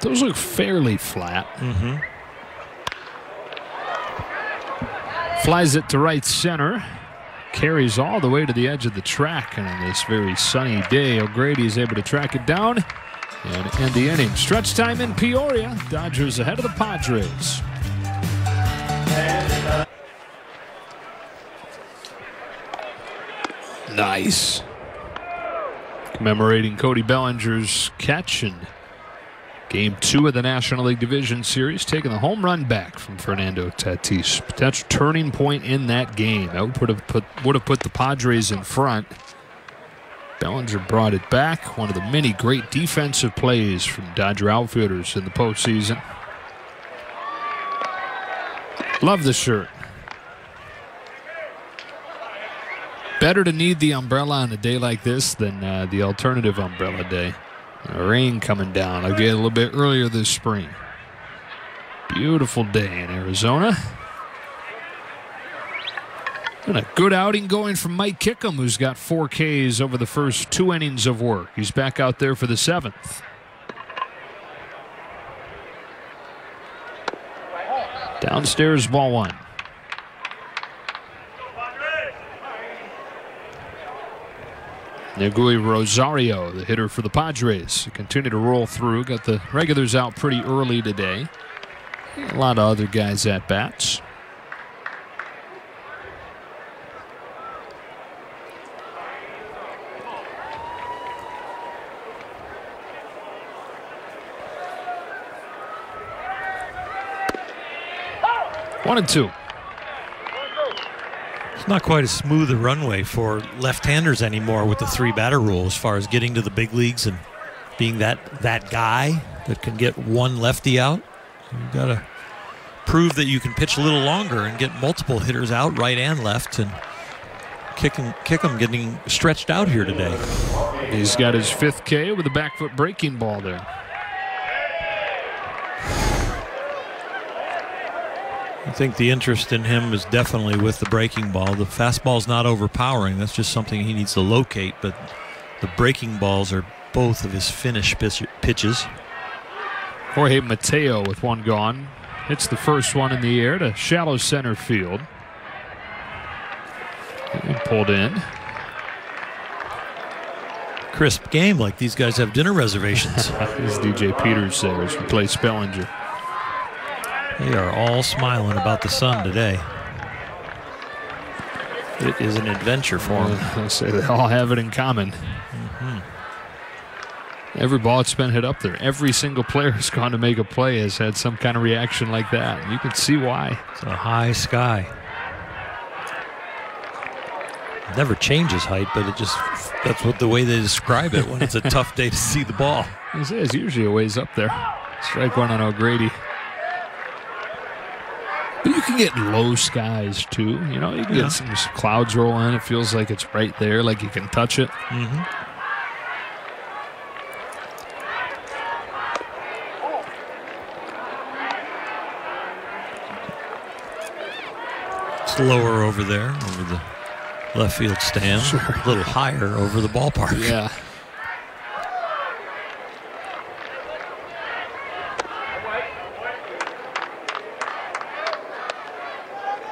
Those look fairly flat. Mm-hmm. Flies it to right center. Carries all the way to the edge of the track. And on this very sunny day, O'Grady is able to track it down and end the inning. Stretch time in Peoria. Dodgers ahead of the Padres. Nice. Commemorating Cody Bellinger's catch in Game 2 of the National League Division Series, taking the home run back from Fernando Tatis. Potential turning point in that game. That would have put the Padres in front. Bellinger brought it back. One of the many great defensive plays from Dodger outfielders in the postseason. Love the shirt. Better to need the umbrella on a day like this than the alternative umbrella day. Rain coming down. I'll get a little bit earlier this spring. Beautiful day in Arizona. And a good outing going from Mike Kickham, who's got 4 Ks over the first 2 innings of work. He's back out there for the 7th. Downstairs, ball 1. Negui Rosario, the hitter for the Padres, continue to roll through. Got the regulars out pretty early today. A lot of other guys at bats. One and two. It's not quite as smooth a runway for left-handers anymore with the 3-batter rule as far as getting to the big leagues and being that guy that can get one lefty out. You've got to prove that you can pitch a little longer and get multiple hitters out, right and left, and kick him getting stretched out here today. He's got his 5th K with a back foot breaking ball there. I think the interest in him is definitely with the breaking ball. The fastball's not overpowering. That's just something he needs to locate, but the breaking balls are both of his finish pitches. Jorge Mateo with 1 gone. Hits the first one in the air to shallow center field. And pulled in. Crisp game, like these guys have dinner reservations. There's DJ Peters there as replace Bellinger. They are all smiling about the sun today. It is an adventure for them. I say they all have it in common. Every ball that's been hit up there, every single player who's gone to make a play has had some kind of reaction like that. You can see why. It's a high sky. It never changes height, but it just, that's what the way they describe it when it's a tough day to see the ball. It's usually a ways up there. Strike one on O'Grady. But you can get low skies too. You know, you can get some clouds roll in. It feels like it's right there, like you can touch it. It's lower over there, over the left field stand. Sure. A little higher over the ballpark. Yeah.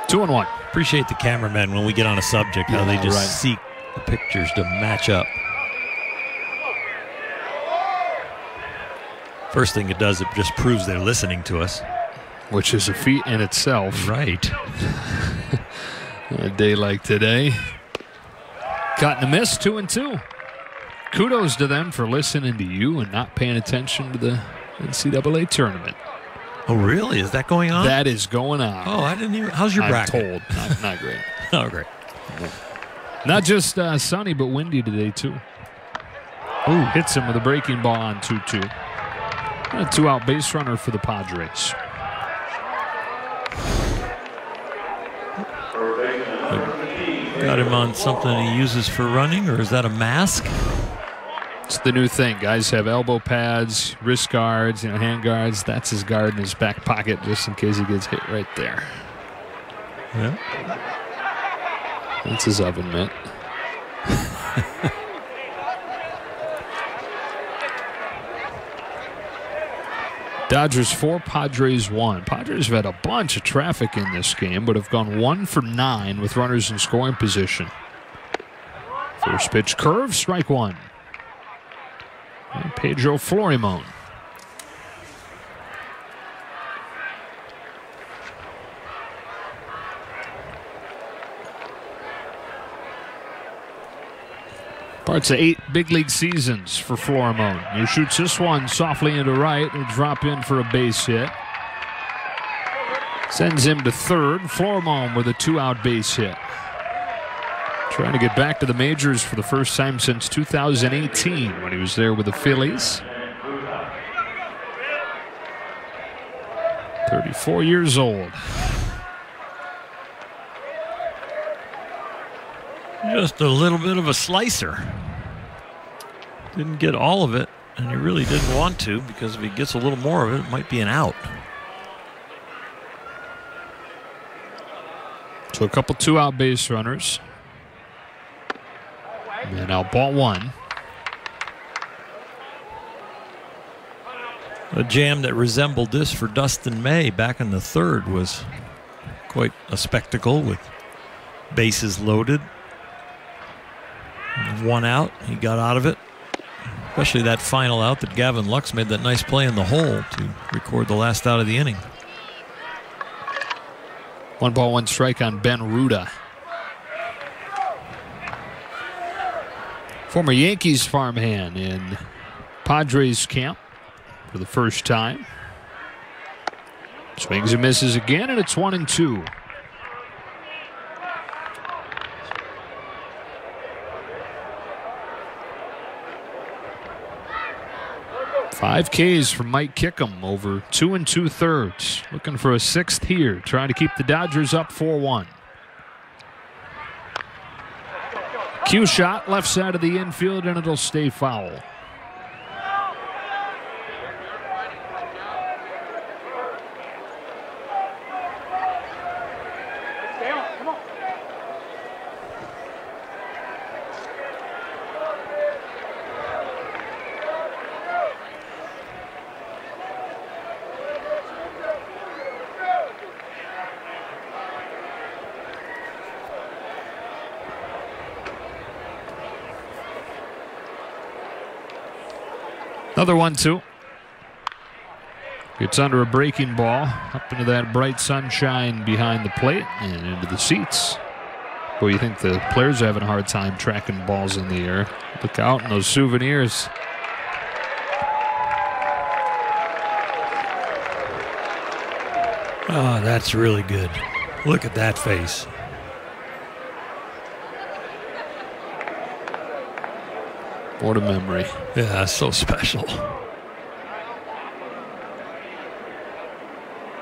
Two and one. Appreciate the cameramen when we get on a subject, how they just seek the pictures to match up. First thing it does, it just proves they're listening to us. Which is a feat in itself. Right. A day like today. Got and a miss, 2-2. Kudos to them for listening to you and not paying attention to the NCAA tournament. Oh, really? Is that going on? That is going on. Oh, I didn't even. How's your bracket? I'm told. Not great. Oh, great. Not just sunny, but windy today, too. Ooh, hits him with a breaking ball on 2-2. A 2-out base runner for the Padres. Got him on something he uses for running, or is that a mask? It's the new thing. Guys have elbow pads, wrist guards, hand guards. That's his guard in his back pocket just in case he gets hit right there. Yeah. That's his oven mitt. Dodgers 4, Padres 1. Padres have had a bunch of traffic in this game, but have gone 1 for 9 with runners in scoring position. First pitch curve, strike 1. And Pedro Florimon. Parts of 8 big league seasons for Florimon. He shoots this one softly into right. Will drop in for a base hit. Sends him to third. Florimon with a 2-out base hit. Trying to get back to the majors for the first time since 2018 when he was there with the Phillies. 34 years old. Just a little bit of a slicer. Didn't get all of it, and he really didn't want to, because if he gets a little more of it, it might be an out. So a couple 2-out base runners. And now ball 1. A jam that resembled this for Dustin May back in the third was quite a spectacle with bases loaded. 1 out, he got out of it. Especially that final out that Gavin Lux made that nice play in the hole to record the last out of the inning. 1 ball, 1 strike on Ben Ruda. Former Yankees farmhand in Padres camp for the first time. Swings and misses again, and it's 1-2. Five Ks from Mike Kickham over 2 2/3. Looking for a 6th here. Trying to keep the Dodgers up 4-1. Cue shot left side of the infield, and it'll stay foul. Another 1-2. Gets under a breaking ball, up into that bright sunshine behind the plate and into the seats. Boy, you think the players are having a hard time tracking balls in the air. Look out in those souvenirs. Oh, that's really good. Look at that face. What a memory. Yeah, so special.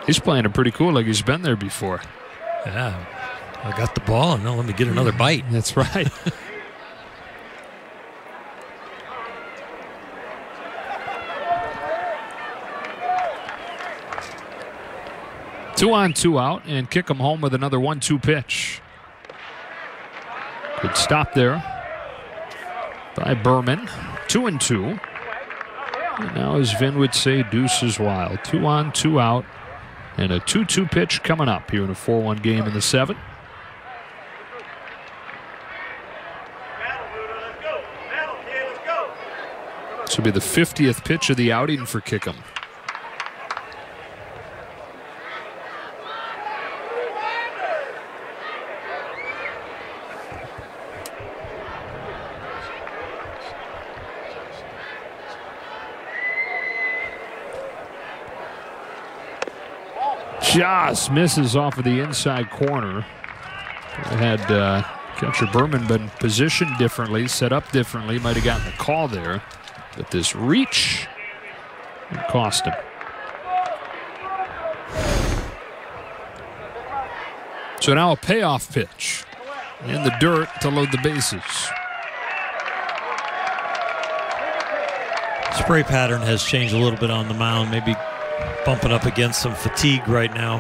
He's playing it pretty cool, like he's been there before. Yeah. I got the ball, and now let me get another bite. That's right. Two on, 2 out, and kick him home with another 1-2 pitch. Good stop there by Berman. 2-2. And now, as Vin would say, deuce is wild. 2 on, 2 out, and a 2-2 pitch coming up here in a 4-1 game in the 7th. This will be the 50th pitch of the outing for Kickham. Just misses off of the inside corner. Had catcher Berman been positioned differently, set up differently, might have gotten the call there. But this reach cost him. So now a payoff pitch in the dirt to load the bases. Spray pattern has changed a little bit on the mound, maybe bumping up against some fatigue right now.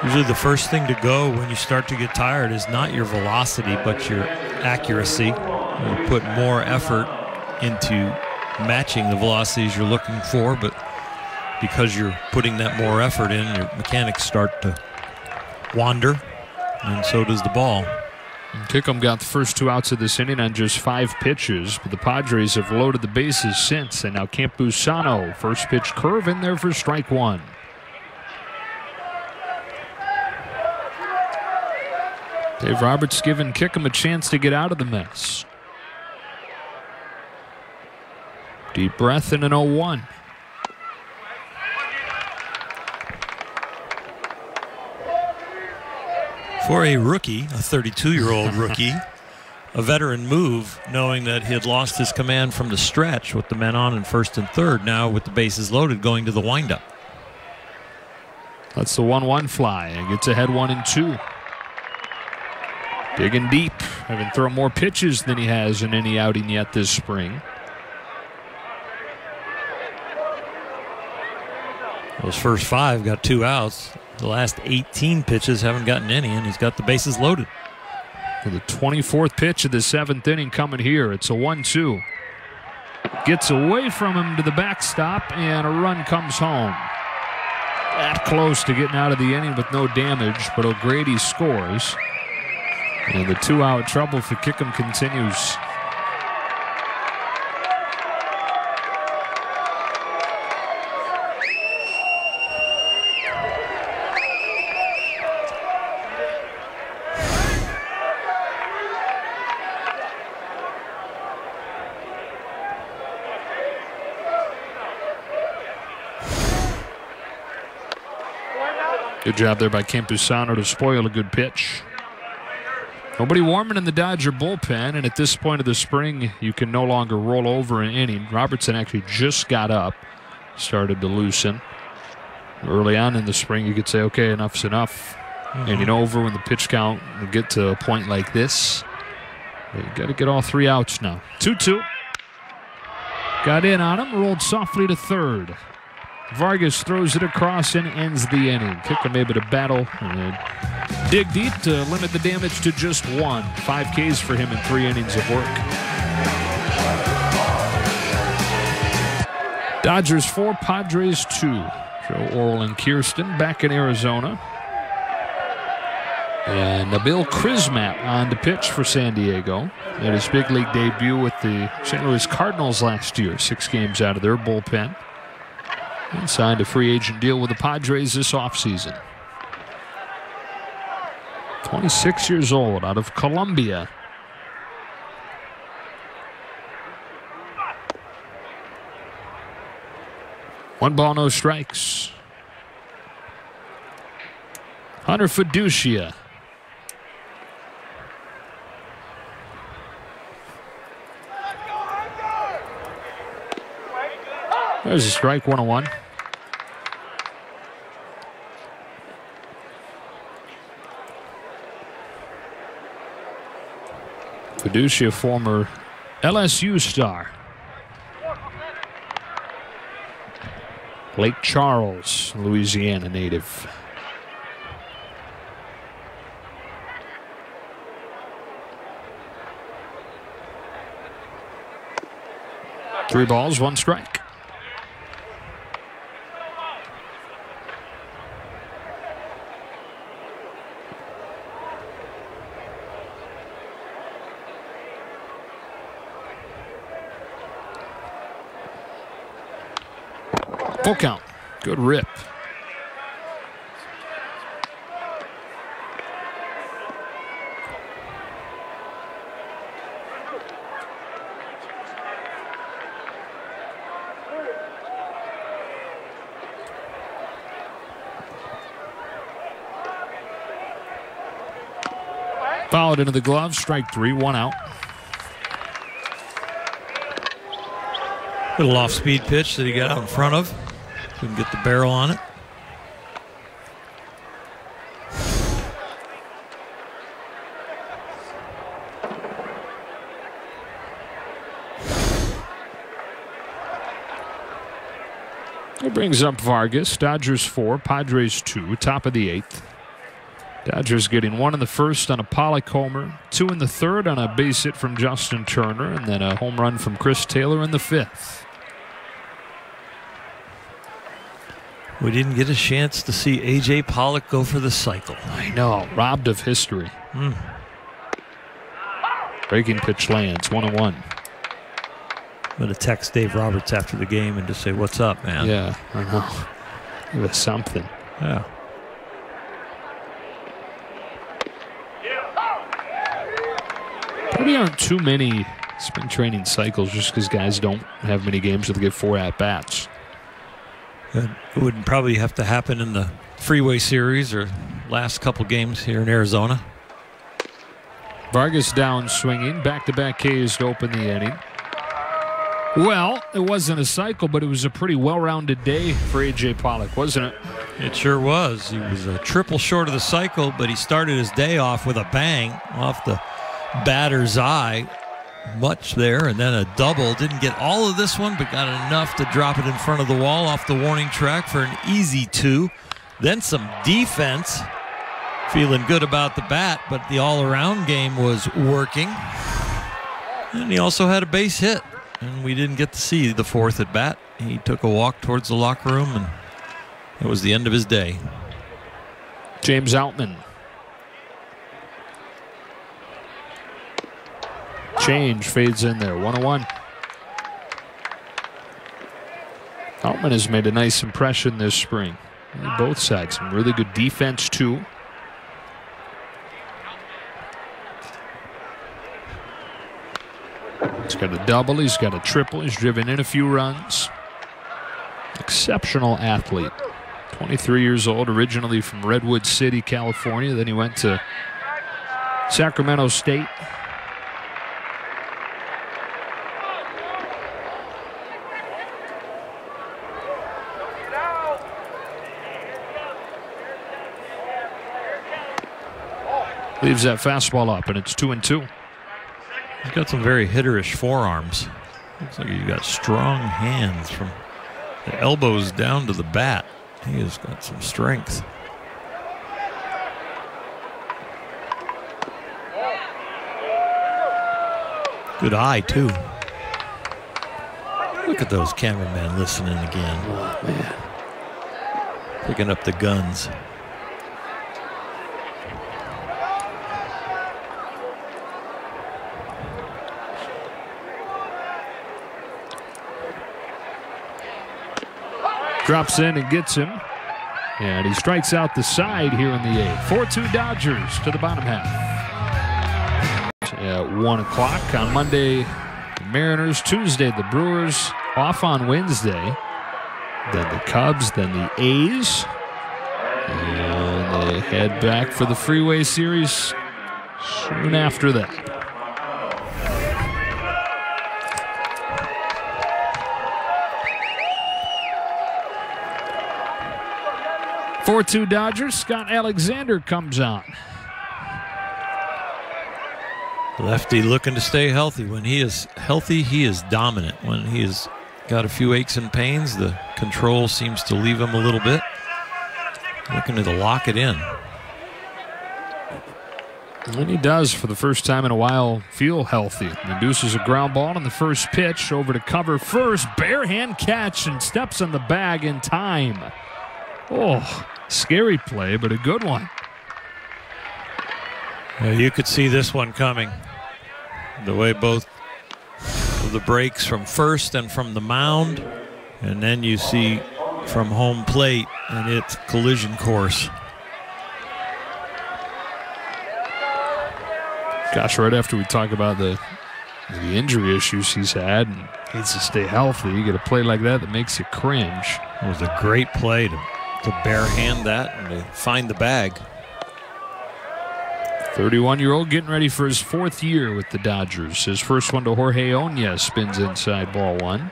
Usually the first thing to go when you start to get tired is not your velocity, but your accuracy. You put more effort into matching the velocities you're looking for, but because you're putting that more effort in, your mechanics start to wander, and so does the ball. Kickham got the first 2 outs of this inning on just 5 pitches, but the Padres have loaded the bases since, and now Campusano, first pitch curve in there for strike 1. Dave Roberts giving Kickham a chance to get out of the mess. Deep breath in an 0-1. For a rookie, a 32-year-old rookie, a veteran move, knowing that he had lost his command from the stretch with the men on in first and third, now with the bases loaded going to the windup. That's the 1-1 fly and gets ahead 1-2. Digging deep, having thrown more pitches than he has in any outing yet this spring. Those first 5 got 2 outs. The last 18 pitches haven't gotten any, and he's got the bases loaded. For the 24th pitch of the 7th inning coming here, it's a 1-2. Gets away from him to the backstop, and a run comes home. That close to getting out of the inning with no damage, but O'Grady scores. And the 2-out trouble for Kickham continues. Good job there by Campusano to spoil a good pitch. Nobody warming in the Dodger bullpen, and at this point of the spring, you can no longer roll over an inning. Robertson actually just got up, started to loosen. Early on in the spring, you could say, okay, enough's enough. Inning over when the pitch count will get to a point like this. You got to get all 3 outs now. 2-2. Got in on him, rolled softly to third. Vargas throws it across and ends the inning. Kickham able to battle and dig deep to limit the damage to just 1. 5 Ks for him in 3 innings of work. Dodgers 4, Padres 2. Joe Orel and Kirsten back in Arizona. And Nabil Crismatt on the pitch for San Diego. Made his big league debut with the St. Louis Cardinals last year. 6 games out of their bullpen. And signed a free agent deal with the Padres this offseason. 26 years old, out of Colombia. One ball, no strikes. Hunter Fiducia. There's a strike, 1-1. Fiducia, former LSU star. Lake Charles, Louisiana native. Three balls, 1 strike. Full count. Good rip. Fouled into the glove, strike 3, 1 out. Little off-speed pitch that he got out in front of. Couldn't get the barrel on it. It brings up Vargas. Dodgers 4, Padres 2, top of the 8th. Dodgers getting 1 in the first on a Pollock homer, 2 in the third on a base hit from Justin Turner, and then a home run from Chris Taylor in the 5th. We didn't get a chance to see A.J. Pollock go for the cycle. I know, robbed of history. Breaking pitch lands, 1-1. I'm going to text Dave Roberts after the game and just say, "What's up, man?" Yeah, I know. It was something. Yeah. Probably aren't too many spring training cycles just because guys don't have many games to get 4 at-bats. It would probably have to happen in the Freeway Series or last couple games here in Arizona. Vargas down swinging, back-to-back Ks to open the inning. Well, it wasn't a cycle, but it was a pretty well-rounded day for A.J. Pollock, wasn't it? It sure was. He was a triple short of the cycle, but he started his day off with a bang off the batter's eye. Much there, and then a double. Didn't get all of this one, but got enough to drop it in front of the wall off the warning track for an easy 2. Then some defense. Feeling good about the bat, but the all-around game was working. And he also had a base hit. And we didn't get to see the 4th at bat. He took a walk towards the locker room, and that was the end of his day. James Outman. Change fades in there, 1-1. Outman has made a nice impression this spring. Both sides, some really good defense too. He's got a double, he's got a triple, he's driven in a few runs. Exceptional athlete. 23 years old, originally from Redwood City, California. Then he went to Sacramento State. Leaves that fastball up, and it's 2-2. He's got some very hitterish forearms. Looks like he's got strong hands from the elbows down to the bat. He has got some strength. Good eye, too. Look at those cameramen listening again. Oh, man. Picking up the guns. Drops in and gets him. And he strikes out the side here in the 8th. 4-2 Dodgers to the bottom half. At 1 o'clock on Monday, the Mariners. Tuesday, the Brewers. Off on Wednesday. Then the Cubs, then the A's. And they head back for the Freeway Series soon after that. 4-2 Dodgers. Scott Alexander comes on. Lefty looking to stay healthy. When he is healthy, he is dominant. When he has got a few aches and pains, the control seems to leave him a little bit. Looking to lock it in. And he does, for the first time in a while, feel healthy. Induces a ground ball on the first pitch, over to cover first. Bare hand catch and steps on the bag in time. Oh, scary play, but a good one. Yeah, you could see this one coming. The way both of the breaks from first and from the mound. And then you see from home plate and its collision course. Gosh, right after we talk about the injury issues he's had and needs to stay healthy, you get a play like that makes you cringe. It was a great play to bare hand that and to find the bag. 31-year-old getting ready for his 4th year with the Dodgers. His first one to Jorge Oña, spins inside, ball 1.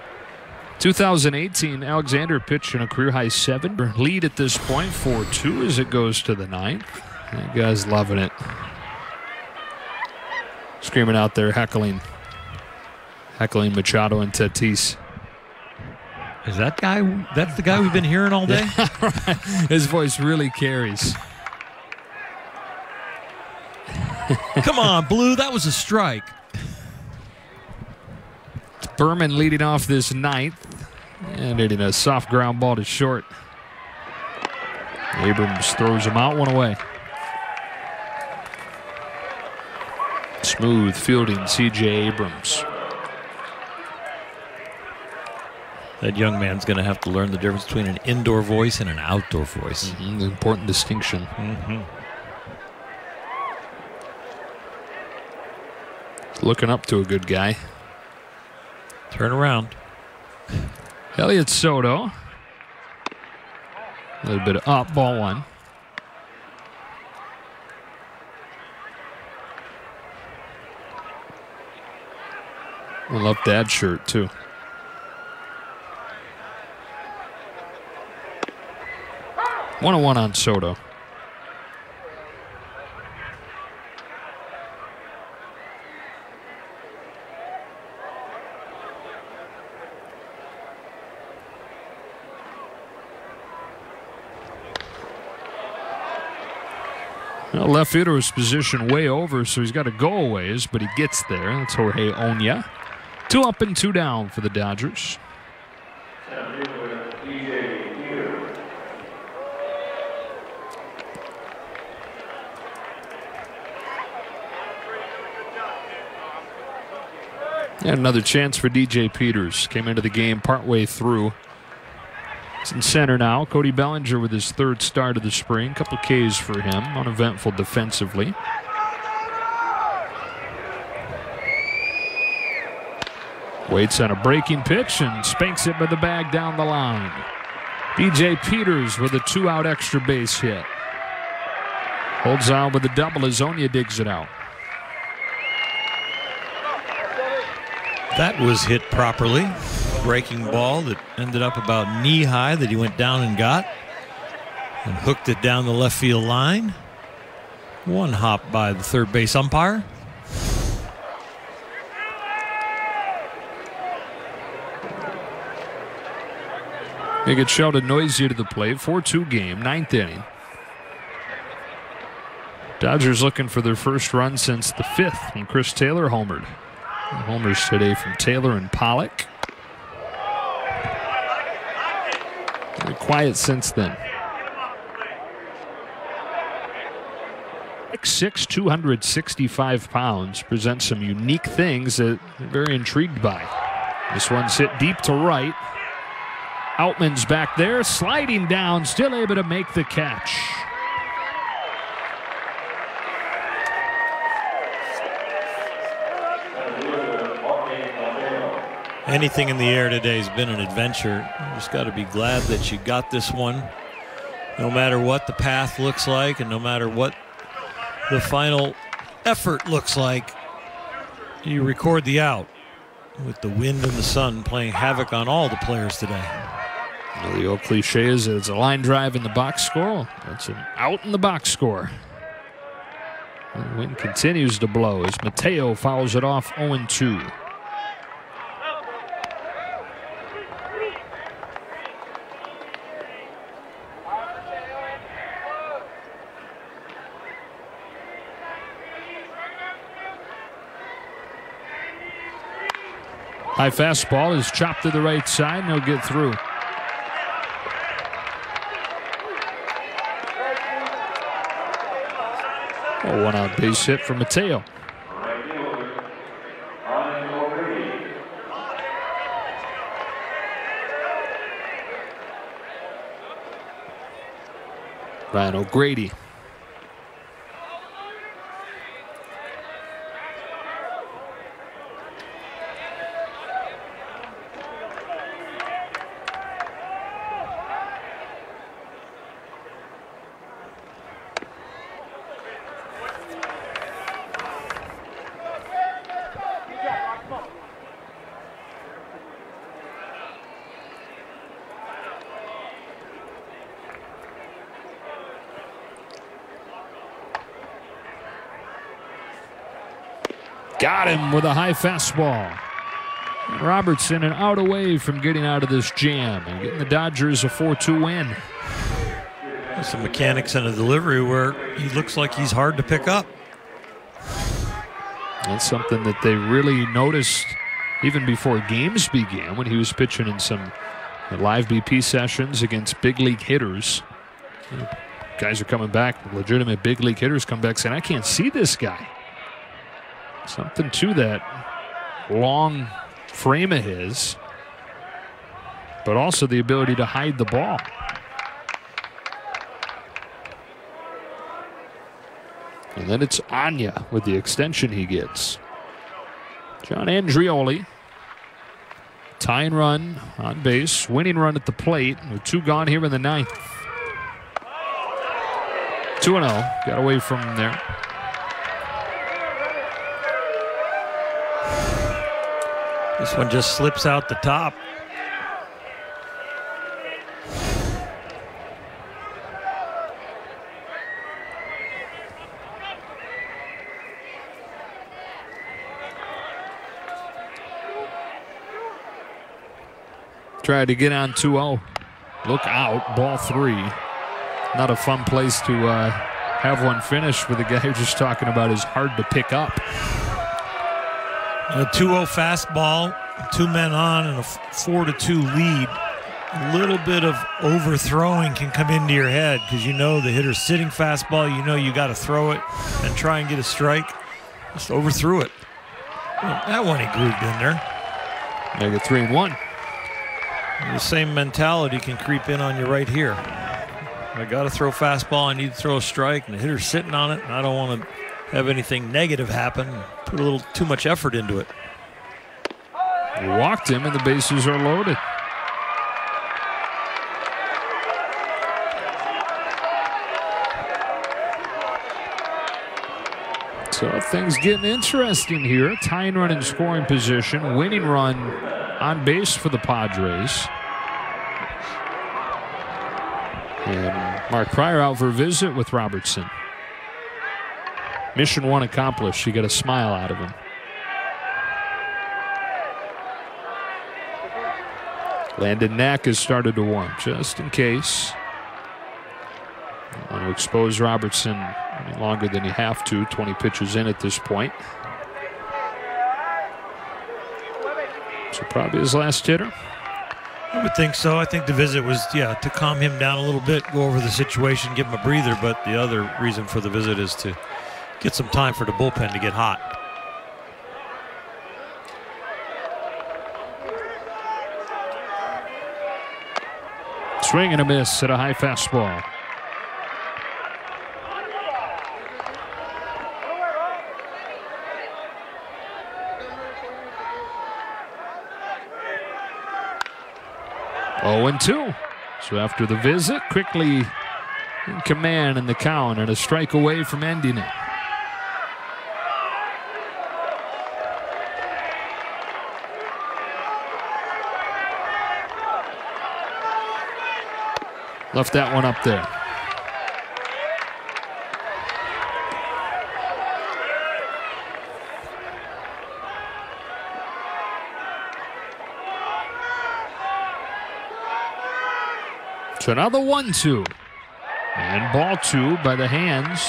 2018, Alexander pitched in a career-high 7 lead at this point, 4-2 as it goes to the 9th. That guy's loving it. Screaming out there, heckling Machado and Tatis. Is that guy? That's the guy we've been hearing all day? Yeah, right. His voice really carries. Come on, Blue. That was a strike. Berman leading off this 9th and hitting a soft ground ball to short. Abrams throws him out, 1 away. Smooth fielding, C.J. Abrams. That young man's going to have to learn the difference between an indoor voice and an outdoor voice. Mm-hmm. The important distinction. Mm-hmm. Looking up to a good guy. Turn around. Elliott Soto. A little bit of up, ball 1. I love Dad's shirt, too. One on Soto. Well, left fielder was positioned way over, so he's got to go a ways, but he gets there. That's Jorge Oña. 2 up and 2 down for the Dodgers. And another chance for DJ Peters. Came into the game partway through. He's in center now. Cody Bellinger with his 3rd start of the spring. Couple Ks for him. Uneventful defensively. Waits on a breaking pitch and spanks it by the bag down the line. DJ Peters with a 2-out extra base hit. Holds on with a double as Oña digs it out. That was hit properly. Breaking ball that ended up about knee high that he went down and got. And hooked it down the left field line. 1 hop by the 3rd base umpire. They get Sheldon Noisy to the plate. 4-2 game, 9th inning. Dodgers looking for their first run since the 5th when Chris Taylor homered. Homers today from Taylor and Pollock. Very quiet since then. 6'6", 265 pounds. Presents some unique things that they're very intrigued by. This one's hit deep to right. Outman's back there, sliding down, still able to make the catch. Anything in the air today has been an adventure. You just got to be glad that you got this one. No matter what the path looks like and no matter what the final effort looks like, you record the out with the wind and the sun playing havoc on all the players today. Well, the old cliche is that it's a line drive in the box score. It's an out in the box score. The wind continues to blow as Mateo fouls it off 0-2. High fastball is chopped to the right side, and he'll get through. A 1-out base hit for Mateo. Ryan O'Grady. Got him with a high fastball. Robertson an out away from getting out of this jam and getting the Dodgers a 4-2 win. There's some mechanics in the delivery where he looks like he's hard to pick up. That's something that they really noticed even before games began when he was pitching in some live BP sessions against big league hitters. Guys are coming back, legitimate big league hitters come back saying, I can't see this guy. Something to that long frame of his, but also the ability to hide the ball. And then it's Anya with the extension he gets. John Andrioli. Tying run on base. Winning run at the plate. With 2 gone here in the 9th. 2-0. Got away from him there. This one just slips out the top. Tried to get on 2-0. Look out, ball 3. Not a fun place to have one finish with a guy who's just talking about is hard to pick up. A 2-0 fastball, 2 men on, and a 4-2 lead. A little bit of overthrowing can come into your head because you know the hitter's sitting fastball. You know you got to throw it and try and get a strike. Just overthrew it. Well, that one he grooved in there. Make it 3-1. The same mentality can creep in on you right here. I got to throw fastball. I need to throw a strike, and the hitter's sitting on it, and I don't want to have anything negative happen. Put a little too much effort into it. He walked him, and the bases are loaded. So things getting interesting here. Tying run in scoring position. Winning run on base for the Padres. And Mark Pryor out for a visit with Robertson. Mission 1 accomplished. You get a smile out of him. Landon Knack has started to warm just in case. I want to expose Robertson any longer than you have to. 20 pitches in at this point. So probably his last hitter. I would think so. I think the visit was, to calm him down a little bit, go over the situation, give him a breather. But the other reason for the visit is to get some time for the bullpen to get hot. Swing and a miss at a high fastball. Oh, 0-2. So after the visit, quickly in command in the count and a strike away from ending it. Left that one up there. So another 1-2. And ball 2 by the hands.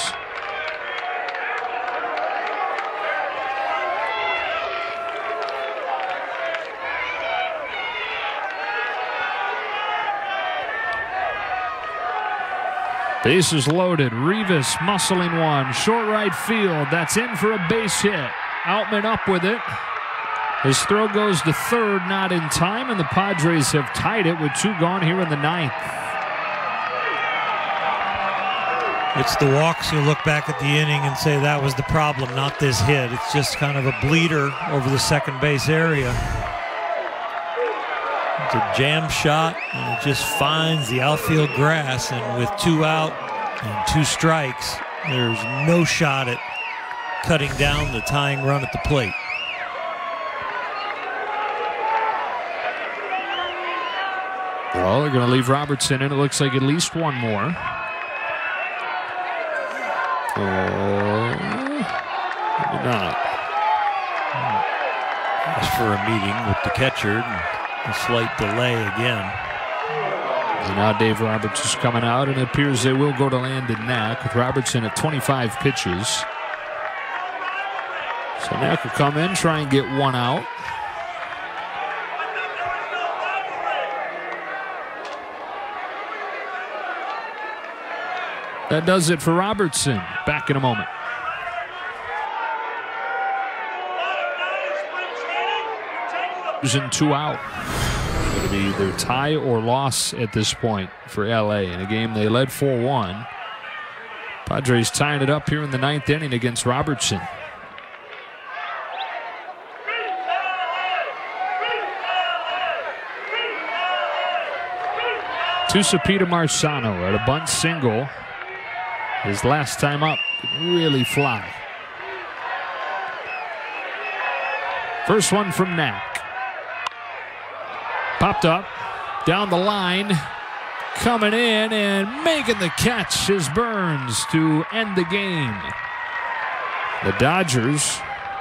Bases loaded. Rivas muscling one. Short right field. That's in for a base hit. Outman up with it. His throw goes to third, not in time, and the Padres have tied it with 2 gone here in the 9th. It's the walks. You look back at the inning and say that was the problem, not this hit. It's just kind of a bleeder over the second base area. It's a jam shot, and it just finds the outfield grass. And with 2 out and 2 strikes, there's no shot at cutting down the tying run at the plate. Well, they're going to leave Robertson in. It looks like at least one more. Oh, maybe not. Asked for a meeting with the catcher. A slight delay again. And now Dave Roberts is coming out, and it appears they will go to Landon Knack with Robertson at 25 pitches. So Knack will come in, try and get one out. That does it for Robertson. Back in a moment. And 2 out. It'll be either tie or loss at this point for LA in a game they led 4-1. Padres tying it up here in the 9th inning against Robertson. Tusapita Marsano at a bunt single. His last time up, really fly. First one from Knack. Popped up, down the line, coming in and making the catch is Burns to end the game. The Dodgers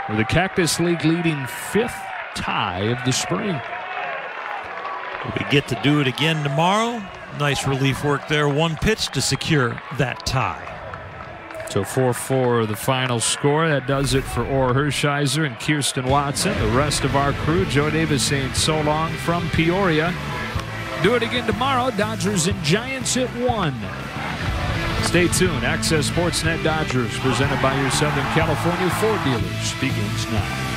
are the Cactus League leading 5th tie of the spring. We get to do it again tomorrow. Nice relief work there. 1 pitch to secure that tie. So 4-4 the final score. That does it for Orr Hershiser and Kirsten Watson. The rest of our crew, Joe Davis saying so long from Peoria. Do it again tomorrow. Dodgers and Giants at 1. Stay tuned. Access Sportsnet Dodgers presented by your Southern California Ford dealers begins now.